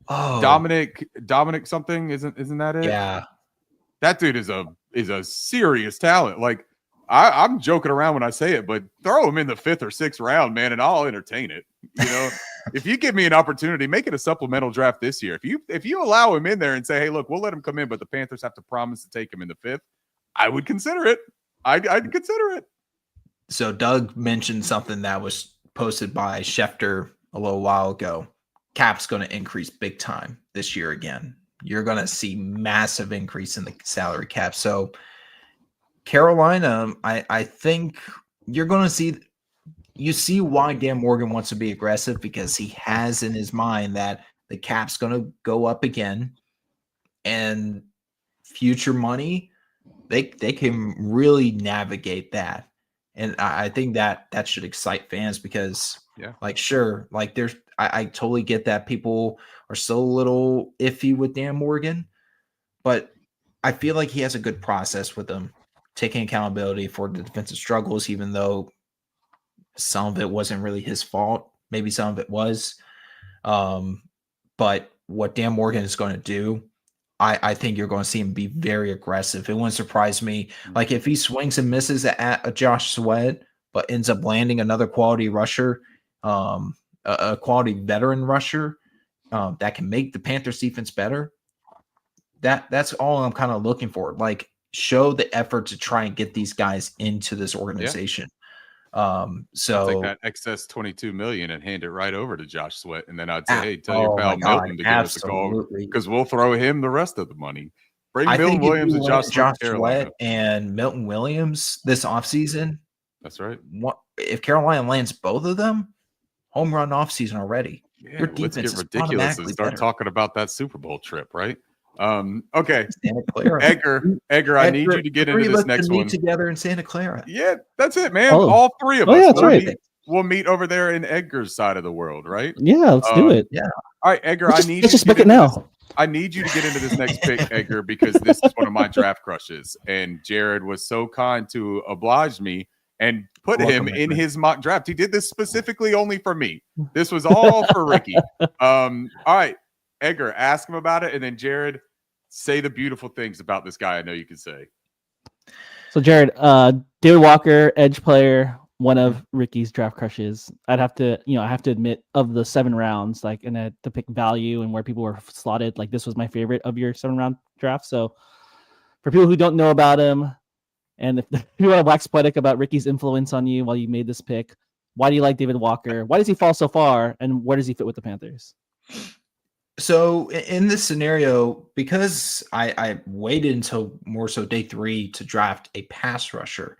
Oh, Dominic something. Isn't that it? Yeah. That dude is a serious talent. Like, I'm joking around when I say it, but throw him in the 5th or 6th round, man, and I'll entertain it. If you give me an opportunity, make it a supplemental draft this year. If you allow him in there and say, hey, look, we'll let him come in, but the Panthers have to promise to take him in the 5th, I would consider it. I'd consider it. So Doug mentioned something that was posted by Schefter a little while ago. Cap's going to increase big time this year again. You're going to see massive increase in the salary cap. So Carolina, I think you're going to see – you see why Dan Morgan wants to be aggressive, because he has in his mind that the cap's going to go up again, and future money, they can really navigate that. And I think that should excite fans, because I totally get that people are still a little iffy with Dan Morgan, but I feel like he has a good process with them, taking accountability for the defensive struggles, even though some of it wasn't really his fault. Maybe some of it was. But what Dan Morgan is going to do, I think you're going to see him be very aggressive. It wouldn't surprise me. Like, if he swings and misses at a Josh Sweat, but ends up landing another quality rusher, a quality veteran rusher that can make the Panthers defense better, that's all I'm kind of looking for. Like, show the effort to try and get these guys into this organization. So I'll take that excess $22 million and hand it right over to Josh Sweat, and then I'd say, hey, tell your pal Milton to give us a call, because we'll throw him the rest of the money. Bring Milton Williams and Josh Sweat and Milton Williams this offseason. That's right. If Carolina lands both of them, home run offseason already. Yeah, let's get ridiculous and start talking about that Super Bowl trip, right? Okay. Santa Clara. Edgar, I need you to get into this next one. Together in Santa Clara. Yeah, that's it, man. All 3 of us. Yeah, that's right. We'll meet over there in Edgar's side of the world, right? Yeah, let's do it. Yeah. All right, Edgar, let's just book it now. I need you to get into this next pick, Edgar, because this is one of my draft crushes. And Jared was so kind to oblige me and put him in his mock draft. He did this specifically only for me. This was all for Ricky. All right, Edgar, ask him about it, and then Jared, say the beautiful things about this guy I know you can say. So Jared, David Walker, edge player, one of Ricky's draft crushes. I have to admit, of the 7 rounds, to pick value and where people were slotted, this was my favorite of your 7-round draft. So for people who don't know about him, and if you want to wax poetic about Ricky's influence on you while you made this pick, why do you like David Walker? Why does he fall so far? And where does he fit with the Panthers? So in this scenario, because I waited until more so day 3 to draft a pass rusher,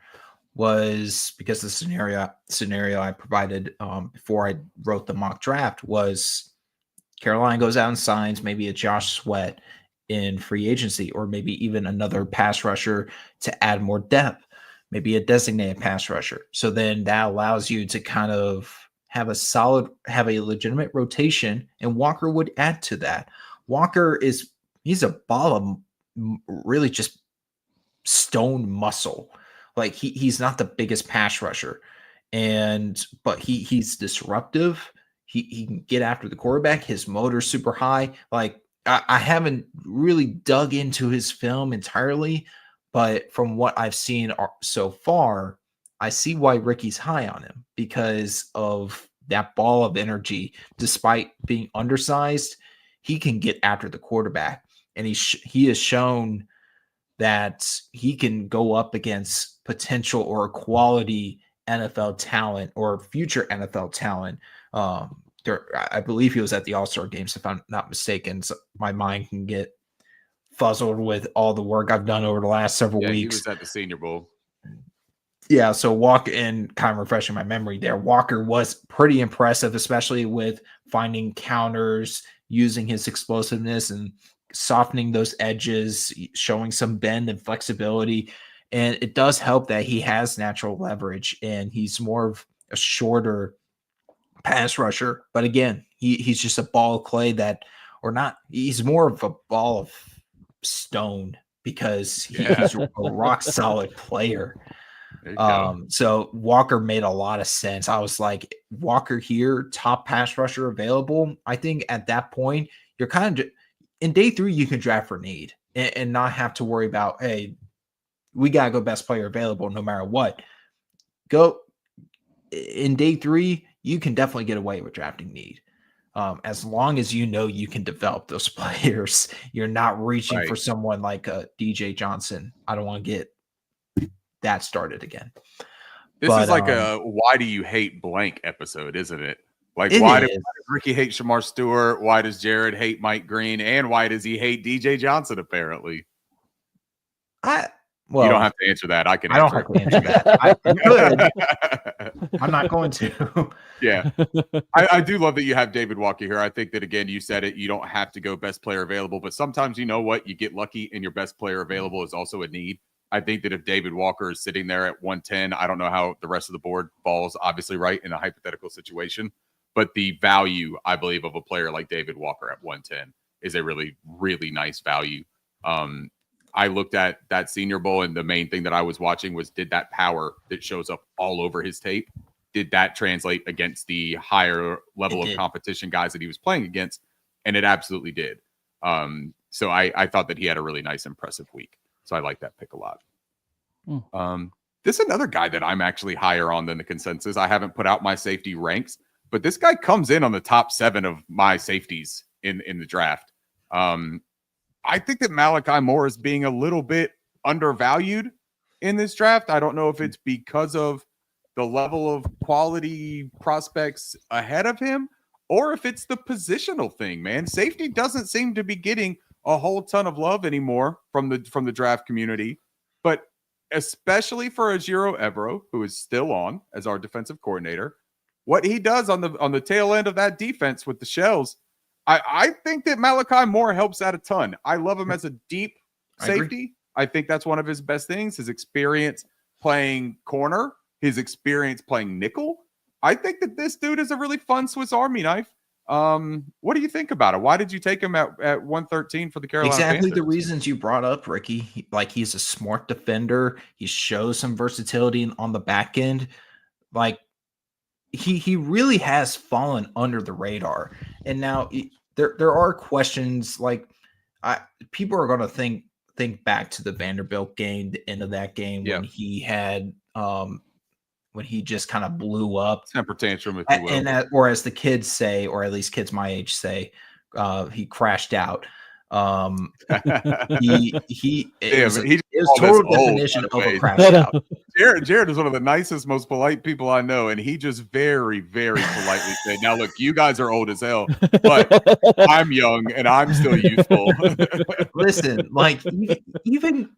was because the scenario I provided before I wrote the mock draft was Carolina goes out and signs maybe a Josh Sweat in free agency, or maybe even another pass rusher to add more depth, maybe a designated pass rusher. So then that allows you to kind of have a legitimate rotation, and Walker would add to that. Walker he's a ball of really just stone muscle. Like he's not the biggest pass rusher, but he's disruptive. He can get after the quarterback. His motor's super high. Like I haven't really dug into his film entirely, but from what I've seen so far, I see why Ricky's high on him because of that ball of energy. Despite being undersized, he can get after the quarterback, and he has shown that he can go up against potential or quality NFL talent or future NFL talent. I believe he was at the All-Star games, if I'm not mistaken. So my mind can get fuzzled with all the work I've done over the last several weeks. He was at the Senior Bowl. Yeah, so Walker, and kind of refreshing my memory there, Walker was pretty impressive, especially with finding counters, using his explosiveness and softening those edges, showing some bend and flexibility. And it does help that he has natural leverage and he's more of a shorter pass rusher. But again, he's just a ball of clay he's more of a ball of stone because he's a rock solid player. So Walker made a lot of sense. I was like, Walker here, top pass rusher available. I think at that point, you're kind of in day 3, you can draft for need and not have to worry about, hey, we got to go best player available no matter what. Go in day 3, you can definitely get away with drafting need. As long as you can develop those players, you're not reaching for someone like a DJ Johnson. I don't want to get that started again. This is like a why do you hate blank episode, isn't it? Like why does Ricky hate Shemar Stewart? Why does Jared hate Mike Green? And why does he hate DJ Johnson? Apparently, you don't have to answer that. I don't have to answer that. I'm not going to. Yeah, I do love that you have David Walker here. I think that again, you said it. You don't have to go best player available, but sometimes you know what, you get lucky, and your best player available is also a need. I think that if David Walker is sitting there at 110, I don't know how the rest of the board falls, obviously, right, in a hypothetical situation. But the value, I believe, of a player like David Walker at 110 is a really, really nice value. I looked at that Senior Bowl, and the main thing that I was watching was, did that power that shows up all over his tape, did that translate against the higher level of competition guys that he was playing against? And it absolutely did. So I thought that he had a really nice, impressive week. So I like that pick a lot. This is another guy that I'm actually higher on than the consensus. I haven't put out my safety ranks, but this guy comes in on the top 7 of my safeties in the draft. I think that Malachi Moore is being a little bit undervalued in this draft. I don't know if it's because of the level of quality prospects ahead of him or if it's the positional thing, man. Safety doesn't seem to be getting a whole ton of love anymore from the draft community, but especially for Ejiro Evero, who is still on as our defensive coordinator, what he does on the tail end of that defense with the shells, I think that Malachi Moore helps out a ton. I love him as a deep safety. I think that's one of his best things, his experience playing corner, his experience playing nickel. I think that this dude is a really fun Swiss Army knife. What do you think about it? Why did you take him at 113 for the Carolina Exactly Panthers? The reasons you brought up, Ricky. He's a smart defender. He shows some versatility on the back end. Like he really has fallen under the radar. And now there are questions like people are going to think back to the Vanderbilt game, the end of that game when he had when he just kind of blew up, temper tantrum, if you will, and or as the kids say, or at least kids my age say, he crashed out. It was total definition of a crash out. Jared is one of the nicest, most polite people I know, and he just very, very politely said, "Now look, you guys are old as hell, but I'm young and I'm still youthful." Listen, like even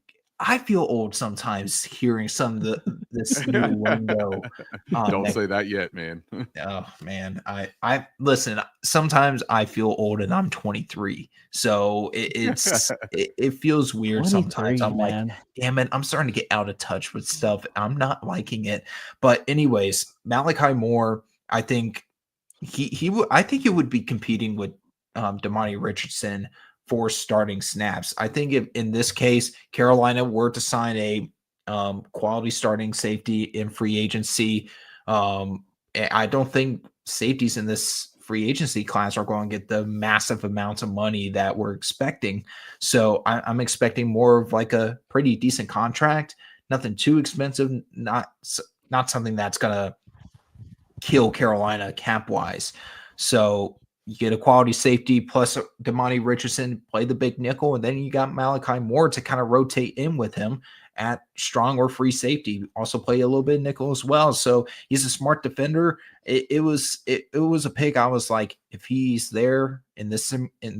I feel old sometimes hearing some of this new lingo. Don't say that yet, man. Oh man, I listen. Sometimes I feel old, and I'm 23, so it feels weird sometimes. I'm like, damn it, I'm starting to get out of touch with stuff. I'm not liking it. But anyways, Malachi Moore, I think I think he would be competing with Damani Richardson for starting snaps. I think if in this case Carolina were to sign a quality starting safety in free agency, I don't think safeties in this free agency class are going to get the massive amounts of money that we're expecting. So I'm expecting more of like a pretty decent contract, nothing too expensive, not something that's gonna kill Carolina cap wise. So you get a quality safety plus Damani Richardson, play the big nickel, and then you got Malachi Moore to kind of rotate in with him at strong or free safety. Also play a little bit of nickel as well. So he's a smart defender. It was a pick. I was like, if he's there in this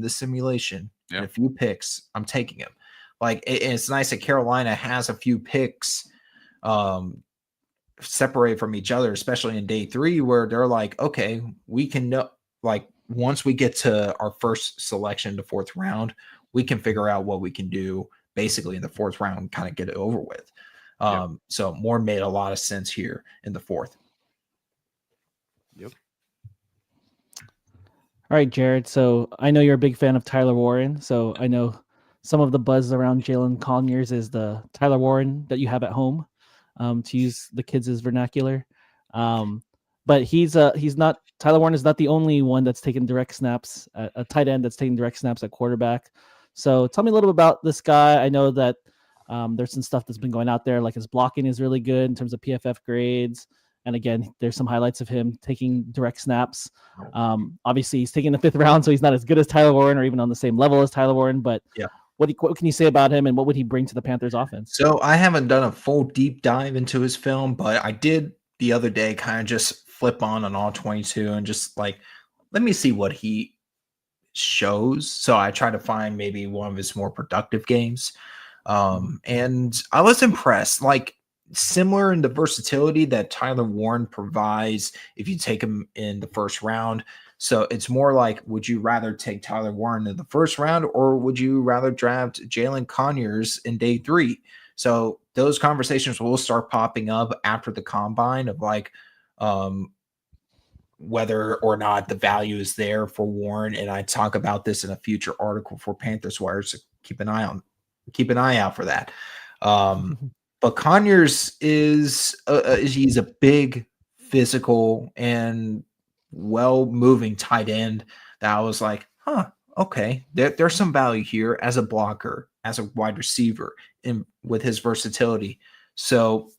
simulation, and a few picks, I'm taking him. Like it's nice that Carolina has a few picks separate from each other, especially in day 3, where they're like, okay, we can know, like once we get to our first selection, the 4th round, we can figure out what we can do basically in the 4th round and kind of get it over with. So Moore made a lot of sense here in the 4th. Yep. All right, Jared. So I know you're a big fan of Tyler Warren. So I know some of the buzz around Jalen Conyers is the Tyler Warren that you have at home, to use the kids' vernacular. But he's not. Tyler Warren is not the only one that's taking direct snaps, a tight end that's taking direct snaps at quarterback. So tell me a little bit about this guy. I know that there's some stuff that's been going out there, like his blocking is really good in terms of PFF grades. And again, there's some highlights of him taking direct snaps. Obviously, he's taking the 5th round, so he's not as good as Tyler Warren or even on the same level as Tyler Warren. But what can you say about him, and what would he bring to the Panthers offense? So I haven't done a full deep dive into his film, but I did the other day kind of just flip on all 22 and just like, let me see what he shows. So I try to find maybe one of his more productive games. And I was impressed, like similar in the versatility that Tyler Warren provides if you take him in the 1st round. So it's more like, would you rather take Tyler Warren in the 1st round, or would you rather draft Jalen Conyers in day 3? So those conversations will start popping up after the combine of like whether or not the value is there for Warren. And I talk about this in a future article for Panthers Wire, so keep an eye out for that. But Conyers is he's a big, physical, and well-moving tight end that I was like, okay, there's some value here as a blocker, as a wide receiver, and with his versatility. So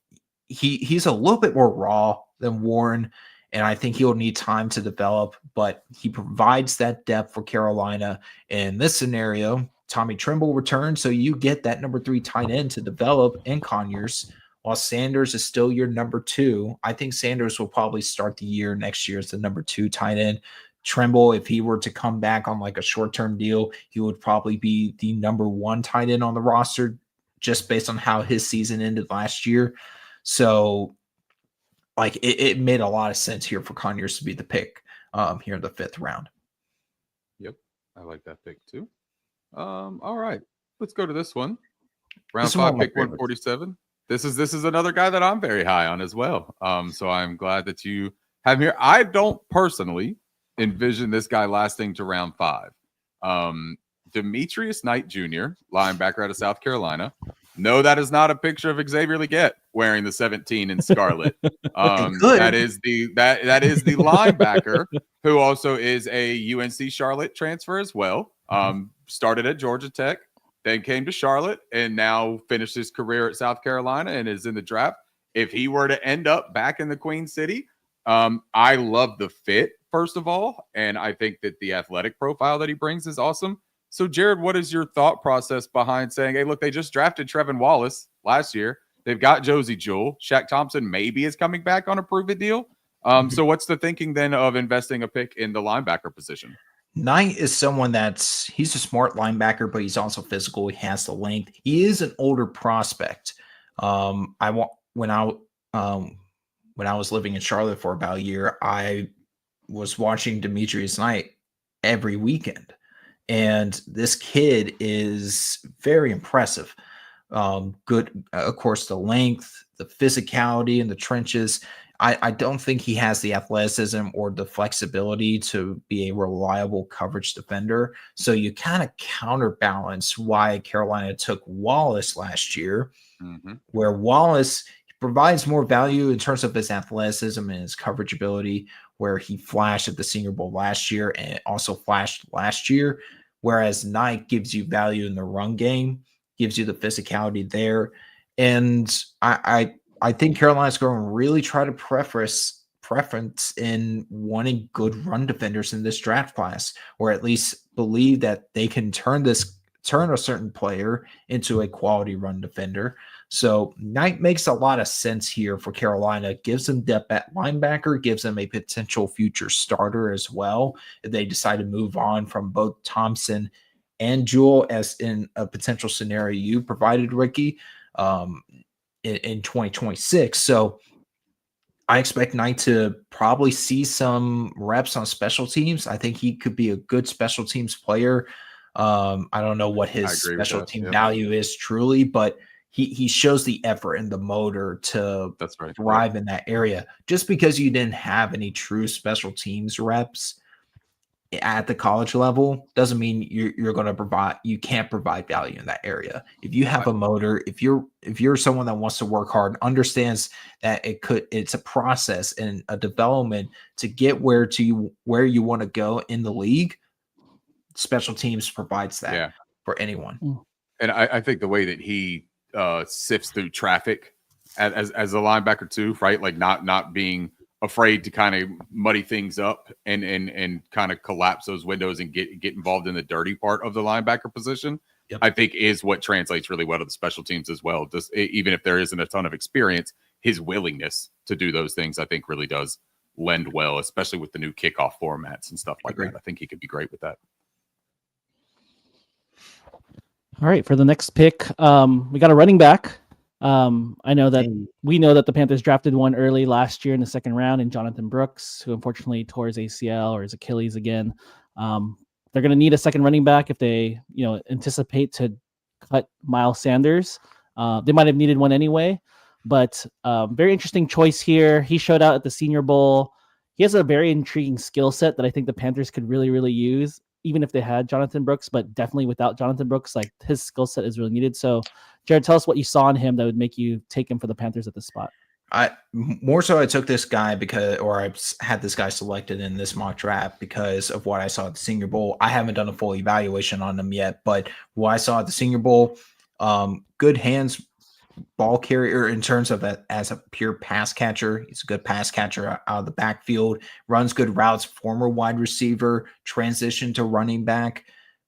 he's a little bit more raw than Warren, and I think he'll need time to develop, but he provides that depth for Carolina. In this scenario, Tommy Tremble returns, so you get that number 3 tight end to develop in Conyers, while Sanders is still your number 2. I think Sanders will probably start the year next year as the number 2 tight end. Tremble, if he were to come back on like a short-term deal, he would probably be the number 1 tight end on the roster, just based on how his season ended last year. So like it made a lot of sense here for Conyers to be the pick here in the 5th round. Yep. I like that pick too. All right, let's go to this one. Round 5, pick 147. This is another guy that I'm very high on as well. So I'm glad that you have him here. I don't personally envision this guy lasting to round 5. Demetrius Knight Jr., linebacker out of South Carolina. No, that is not a picture of Xavier Legette wearing the 17 in scarlet. That is the linebacker who also is a UNC Charlotte transfer as well. Started at Georgia Tech, then came to Charlotte, and now finished his career at South Carolina and is in the draft. If he were to end up back in the Queen City, I love the fit, first of all, and I think that the athletic profile that he brings is awesome. So, Jared, what is your thought process behind saying, hey, look, they just drafted Trevin Wallace last year. They've got Josie Jewell. Shaq Thompson maybe is coming back on a prove-it deal. So what's the thinking then of investing a pick in the linebacker position? Knight is someone he's a smart linebacker, but he's also physical. He has the length. He is an older prospect. When I was living in Charlotte for about a year, I was watching Demetrius Knight every weekend. And this kid is very impressive. Good, of course, the length, the physicality in the trenches. I don't think he has the athleticism or the flexibility to be a reliable coverage defender. So you kind of counterbalance why Carolina took Wallace last year, where Wallace provides more value in terms of his athleticism and his coverage ability, where he flashed at the Senior Bowl last year and also flashed last year, whereas Knight gives you value in the run game, gives you the physicality there. And I think Carolina's going to really try to preference in wanting good run defenders in this draft class, or at least believe that they can turn a certain player into a quality run defender. So Knight makes a lot of sense here for Carolina. Gives them depth at linebacker, gives them a potential future starter as well if they decide to move on from both Thompson and Jewell, as in a potential scenario you provided, Ricky. In 2026. So I expect Knight to probably see some reps on special teams. I think he could be a good special teams player. I don't know what his special team value is truly, but he shows the effort and the motor to thrive in that area. Just because you didn't have any true special teams reps at the college level doesn't mean you're going to you can't provide value in that area. If you have a motor, if you're someone that wants to work hard, understands that it's a process and a development to get where you want to go in the league, special teams provides that for anyone. And I think the way that he sifts through traffic as a linebacker too, right? Like not being afraid to kind of muddy things up and kind of collapse those windows and get involved in the dirty part of the linebacker position, I think is what translates really well to the special teams as well. Just even if there isn't a ton of experience, his willingness to do those things, I think really does lend well, especially with the new kickoff formats and stuff like that. I think he could be great with that. All right, for the next pick, we got a running back. I know that we know that the Panthers drafted one early last year in the second round in Jonathan Brooks, who unfortunately tore his ACL or his Achilles again. They're going to need a second running back if they, anticipate to cut Miles Sanders. They might have needed one anyway, but very interesting choice here. He showed out at the Senior Bowl. He has a very intriguing skill set that I think the Panthers could really, really use, even if they had Jonathan Brooks, but definitely without Jonathan Brooks, like his skill set is really needed. So Jared, tell us what you saw in him that would make you take him for the Panthers at this spot. I took this guy I had this guy selected in this mock draft because of what I saw at the Senior Bowl. I haven't done a full evaluation on him yet, but what I saw at the Senior Bowl, good hands, ball carrier in terms of as a pure pass catcher. He's a good pass catcher out of the backfield, runs good routes, former wide receiver, transition to running back.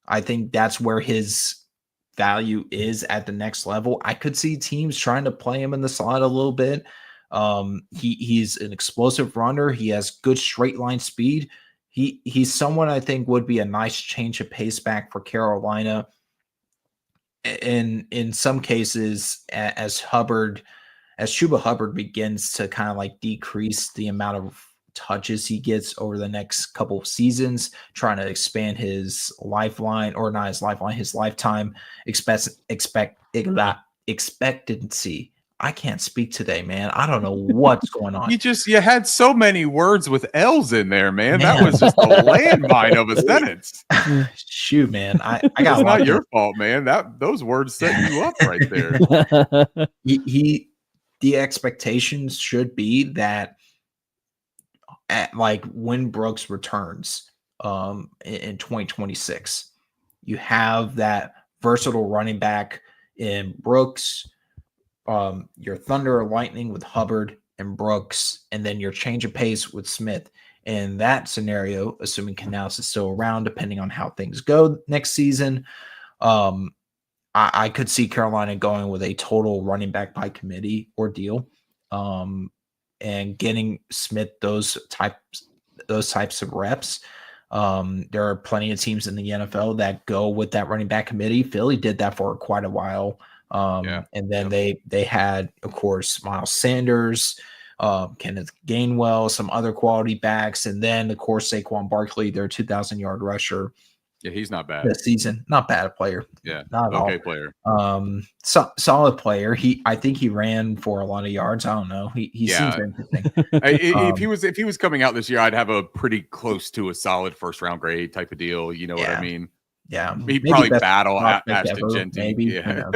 I think that's where his value is at the next level. I could see teams trying to play him in the slot a little bit. He's an explosive runner. He has good straight line speed. He's someone I think would be a nice change of pace back for Carolina. In some cases, as Chuba Hubbard begins to kind of like decrease the amount of touches he gets over the next couple of seasons, trying to expand his lifetime expectancy. I can't speak today, man. I don't know what's going on. You had so many words with L's in there, man. That was just a landmine of a sentence. Shoot, man. I got it's not your fault, man. Those words set you up right there. The expectations should be that when Brooks returns in 2026, you have that versatile running back in Brooks, your Thunder or Lightning with Hubbard and Brooks, and then your change of pace with Smith. In that scenario, assuming Canals is still around, depending on how things go next season, I could see Carolina going with a total running back by committee ordeal, and getting Smith those types of reps. There are plenty of teams in the NFL that go with that running back committee. Philly did that for quite a while. And then they had, of course, Miles Sanders, Kenneth Gainwell, some other quality backs, and then, of course, Saquon Barkley, their 2,000-yard rusher. Yeah, he's not bad this season. Not bad a player. Yeah, Not at okay all. player. Solid player. I think he ran for a lot of yards. I don't know. He seems interesting. If he was coming out this year, I'd have a pretty close to a solid first round grade type of deal. You know what I mean? Yeah, He'd probably best battle prospect Ashton ever, Genty. maybe. Yeah.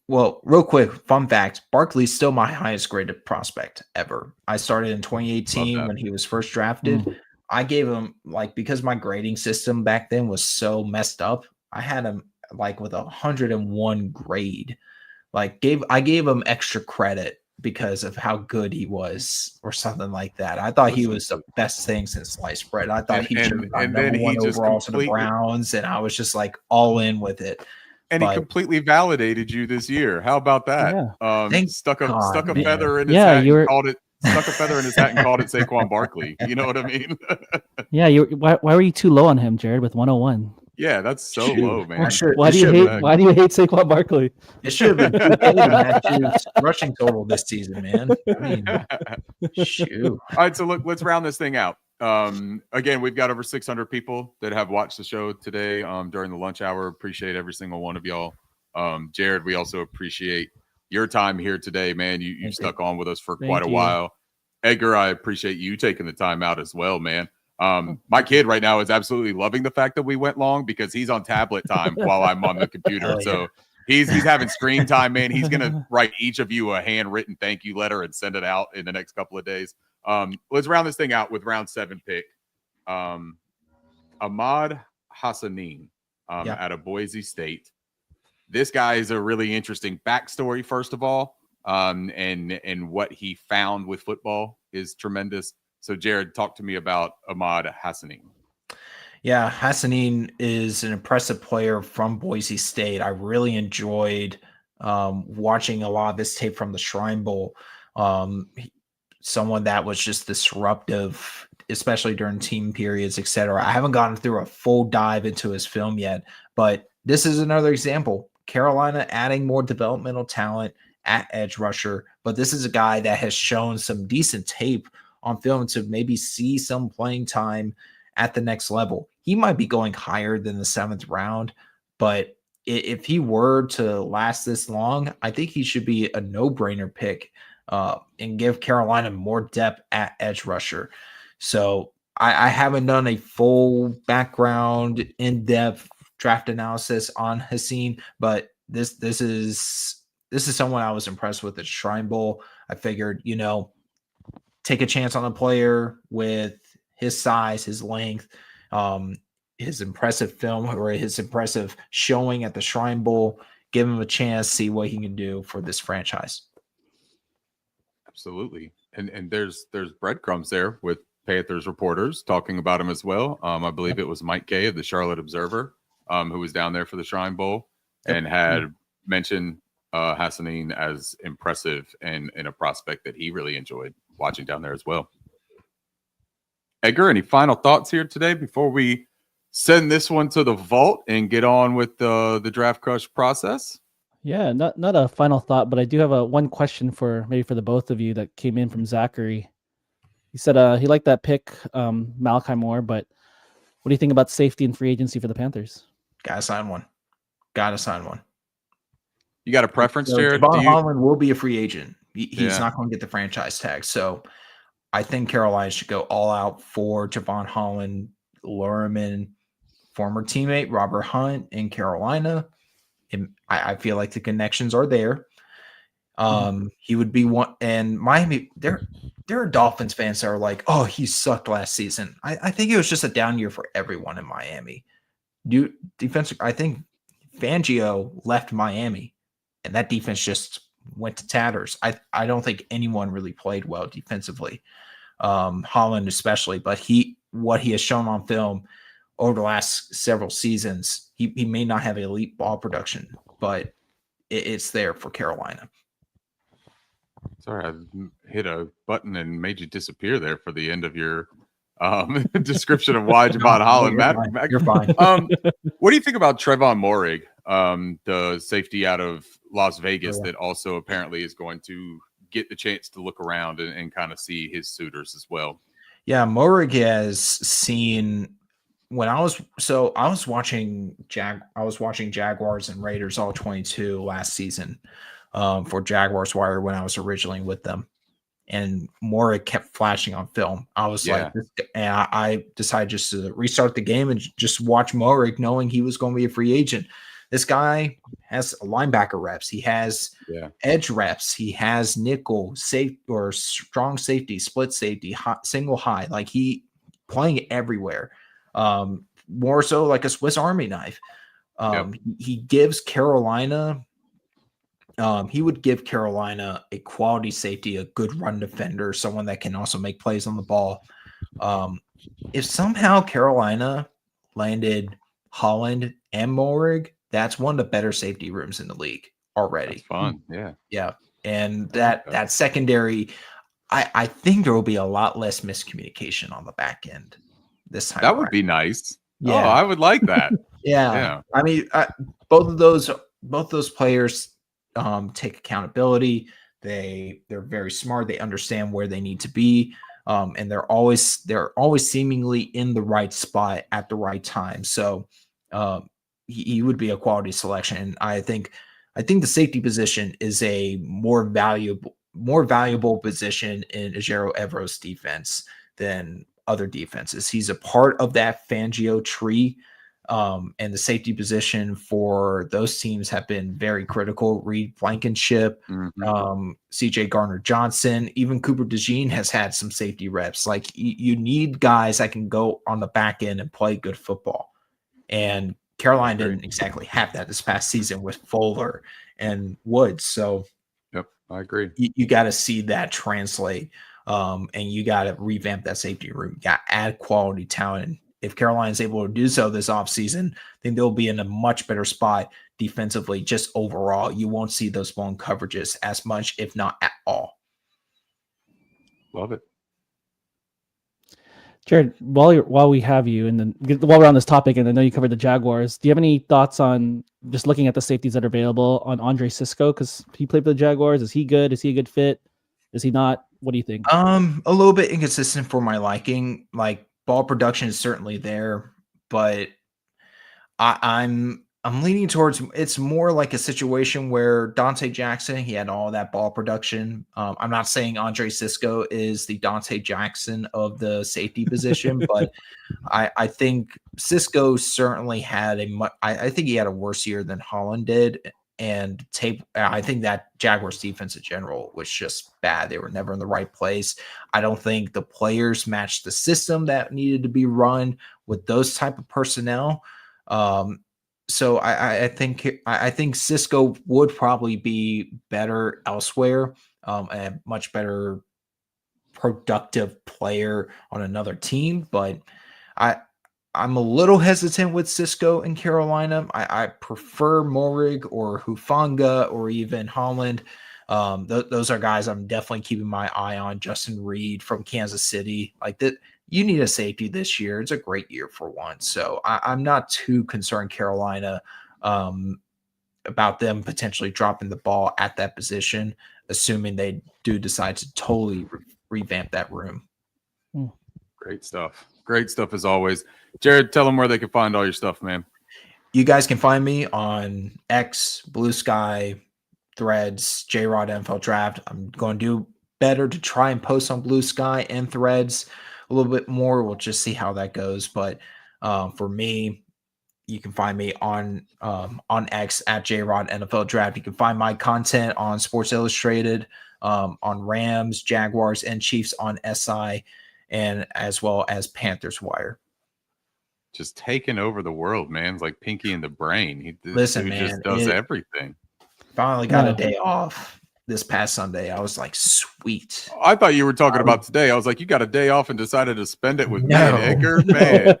Well, real quick, fun fact: Barkley's still my highest graded prospect ever. I started in 2018 when he was first drafted. I gave him because my grading system back then was so messed up. I had him with 101 grade. I gave him extra credit because of how good he was, or something like that. I thought he was the best thing since sliced bread. I thought he should have gone number one overall to the Browns, and I was just all in with it. And he completely validated you this year. How about that? Yeah. Stuck a feather in his hat and called it. Stuck a feather in his hat and called it Saquon Barkley. You know what I mean? Yeah. Why were you too low on him, Jared? With 101. Yeah, that's so low, man. Why do you hate Saquon Barkley? It should have been 2K to match his rushing total this season, man. I mean, shoot. All right, so let's round this thing out. Again, we've got over 600 people that have watched the show today during the lunch hour. Appreciate every single one of y'all. Jared, we also appreciate your time here today, man. You stuck on with us for quite a while. Edgar, I appreciate you taking the time out as well, man. My kid right now is absolutely loving the fact that we went long because he's on tablet time while I'm on the computer. So he's having screen time, man. He's gonna write each of you a handwritten thank you letter and send it out in the next couple of days. Let's round this thing out with round 7 pick. Ahmad Hassanin out of Boise State. This guy is a really interesting backstory, first of all, and what he found with football is tremendous. So, Jared, talk to me about Ahmad Hassanin. Yeah, Hassanin is an impressive player from Boise State. I really enjoyed watching a lot of this tape from the Shrine Bowl. Someone that was just disruptive, especially during team periods, etc. I haven't gotten through a full dive into his film yet, but this is another example. Carolina adding more developmental talent at edge rusher, but this is a guy that has shown some decent tape on film to maybe see some playing time at the next level. He might be going higher than the 7th round, but if he were to last this long, I think he should be a no-brainer pick and give Carolina more depth at edge rusher. So I haven't done a full background, in-depth draft analysis on Hassanin, but this is someone I was impressed with at Shrine Bowl. I figured, take a chance on a player with his size, his length, his impressive film, or his impressive showing at the Shrine Bowl. Give him a chance, see what he can do for this franchise. Absolutely. And there's breadcrumbs there with Panthers reporters talking about him as well. I believe it was Mike Kay of the Charlotte Observer who was down there for the Shrine Bowl and had mentioned Hassanin as impressive and a prospect that he really enjoyed watching down there as well. Edgar, any final thoughts here today before we send this one to the vault and get on with the Draft Crush process? Yeah, not a final thought, but I do have one question for the both of you that came in from Zachary. He said he liked that pick, Malachi Moore, but what do you think about safety and free agency for the Panthers? Gotta sign one. You got a preference, Jared? Javon Holland will be a free agent. He's not going to get the franchise tag. So I think Carolina should go all out for Javon Holland, lure him in. Former teammate Robert Hunt in Carolina. And I feel like the connections are there. He would be one. And Miami, there are Dolphins fans that are like, oh, he sucked last season. I think it was just a down year for everyone in Miami. I think Fangio left Miami, and that defense just went to tatters. I don't think anyone really played well defensively, Holland especially. But what he has shown on film over the last several seasons, he may not have elite ball production, but it's there for Carolina. Sorry, I hit a button and made you disappear there for the end of your description of why Javon Holland. You're fine. What do you think about Trevon Moehrig, the safety out of Las Vegas that also apparently is going to get the chance to look around and kind of see his suitors as well? Yeah, Morig has seen when I was watching Jaguars and Raiders all 22 last season for Jaguars Wire when I was originally with them. And Morig kept flashing on film. I was like, and I decided just to restart the game and just watch Morig, knowing he was going to be a free agent. This guy has linebacker reps. He has edge reps. He has nickel, safe or strong safety, split safety, single high. Like he playing everywhere. More so like a Swiss Army knife. He gives Carolina. He would give Carolina a quality safety, a good run defender, someone that can also make plays on the ball. If somehow Carolina landed Holland and Morig, that's one of the better safety rooms in the league already. That's fun. Yeah. And that secondary, I think there will be a lot less miscommunication on the back end this time. That would be nice. Yeah. Oh, I would like that. Yeah. I mean, both those players take accountability. They're very smart. They understand where they need to be. And they're always seemingly in the right spot at the right time. So he would be a quality selection. I think the safety position is a more valuable position in Ejiro Evro's defense than other defenses. He's a part of that Fangio tree. And the safety position for those teams have been very critical. Reed Blankenship, CJ Gardner-Johnson, even Cooper DeJean has had some safety reps. Like you need guys that can go on the back end and play good football. And Carolina didn't exactly have that this past season with Fuller and Woods. So I agree. You got to see that translate. And you got to revamp that safety room. You got to add quality talent. If Carolina is able to do so this offseason, I think they'll be in a much better spot defensively. Just overall, you won't see those blown coverages as much, if not at all. Love it. Jared, while we have you, and then while we're on this topic, and I know you covered the Jaguars, do you have any thoughts on just looking at the safeties that are available on Andre Cisco? Because he played for the Jaguars. Is he good? Is he a good fit? Is he not? What do you think? A little bit inconsistent for my liking. Like ball production is certainly there, but I'm leaning towards it's more like a situation where Dante Jackson, he had all that ball production. I'm not saying Andre Cisco is the Dante Jackson of the safety position, but I think Cisco certainly had I think he had a worse year than Holland did. And I think that Jaguars defense in general was just bad. They were never in the right place. I don't think the players matched the system that needed to be run with those type of personnel. So I think Cisco would probably be better elsewhere, a much better productive player on another team. But I'm a little hesitant with Cisco in Carolina. I prefer Morig or Hufanga or even Holland. Those are guys I'm definitely keeping my eye on. Justin Reed from Kansas City, like that. You need a safety this year. It's a great year for one. So I'm not too concerned Carolina about them potentially dropping the ball at that position, assuming they do decide to totally revamp that room. Great stuff. Great stuff as always. Jared, tell them where they can find all your stuff, man. You guys can find me on X, Blue Sky, Threads, J-Rod NFL Draft. I'm going to do better to try and post on Blue Sky and Threads a little bit more. We'll just see how that goes. But for me, you can find me on X at J-Rod NFL Draft. You can find my content on Sports Illustrated, on Rams, Jaguars, and Chiefs on SI, and as well as Panthers Wire. Just taking over the world, man. It's like Pinky in the Brain. He just does everything. Finally got a day off this past Sunday. I was like, sweet. I thought you were talking about today. I was like, you got a day off and decided to spend it with me and Edgar? Man.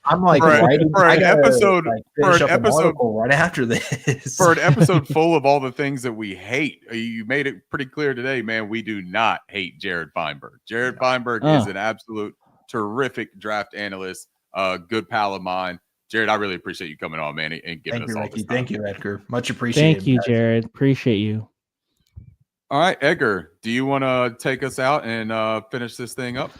I'm like, for an episode right after this. For an episode full of all the things that we hate, you made it pretty clear today, man. We do not hate Jared Feinberg. Jared Feinberg is an absolute terrific draft analyst, a good pal of mine. Jared, I really appreciate you coming on, man, and giving us all this time. Thank you, Edgar. Much appreciated. Thank you, Jared. Appreciate you. All right, Edgar, do you want to take us out and finish this thing up?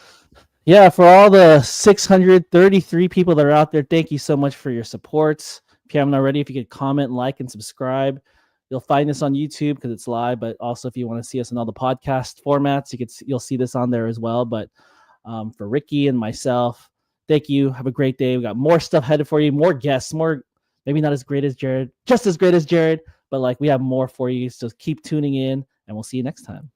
Yeah, for all the 633 people that are out there, thank you so much for your support. If you haven't already, if you could comment, like, and subscribe. You'll find us on YouTube because it's live, but also if you want to see us in all the podcast formats, you'll see this on there as well. But for Ricky and myself, thank you. Have a great day. We got more stuff headed for you, more guests, more maybe not as great as Jared, just as great as Jared, but like we have more for you. So keep tuning in, and we'll see you next time.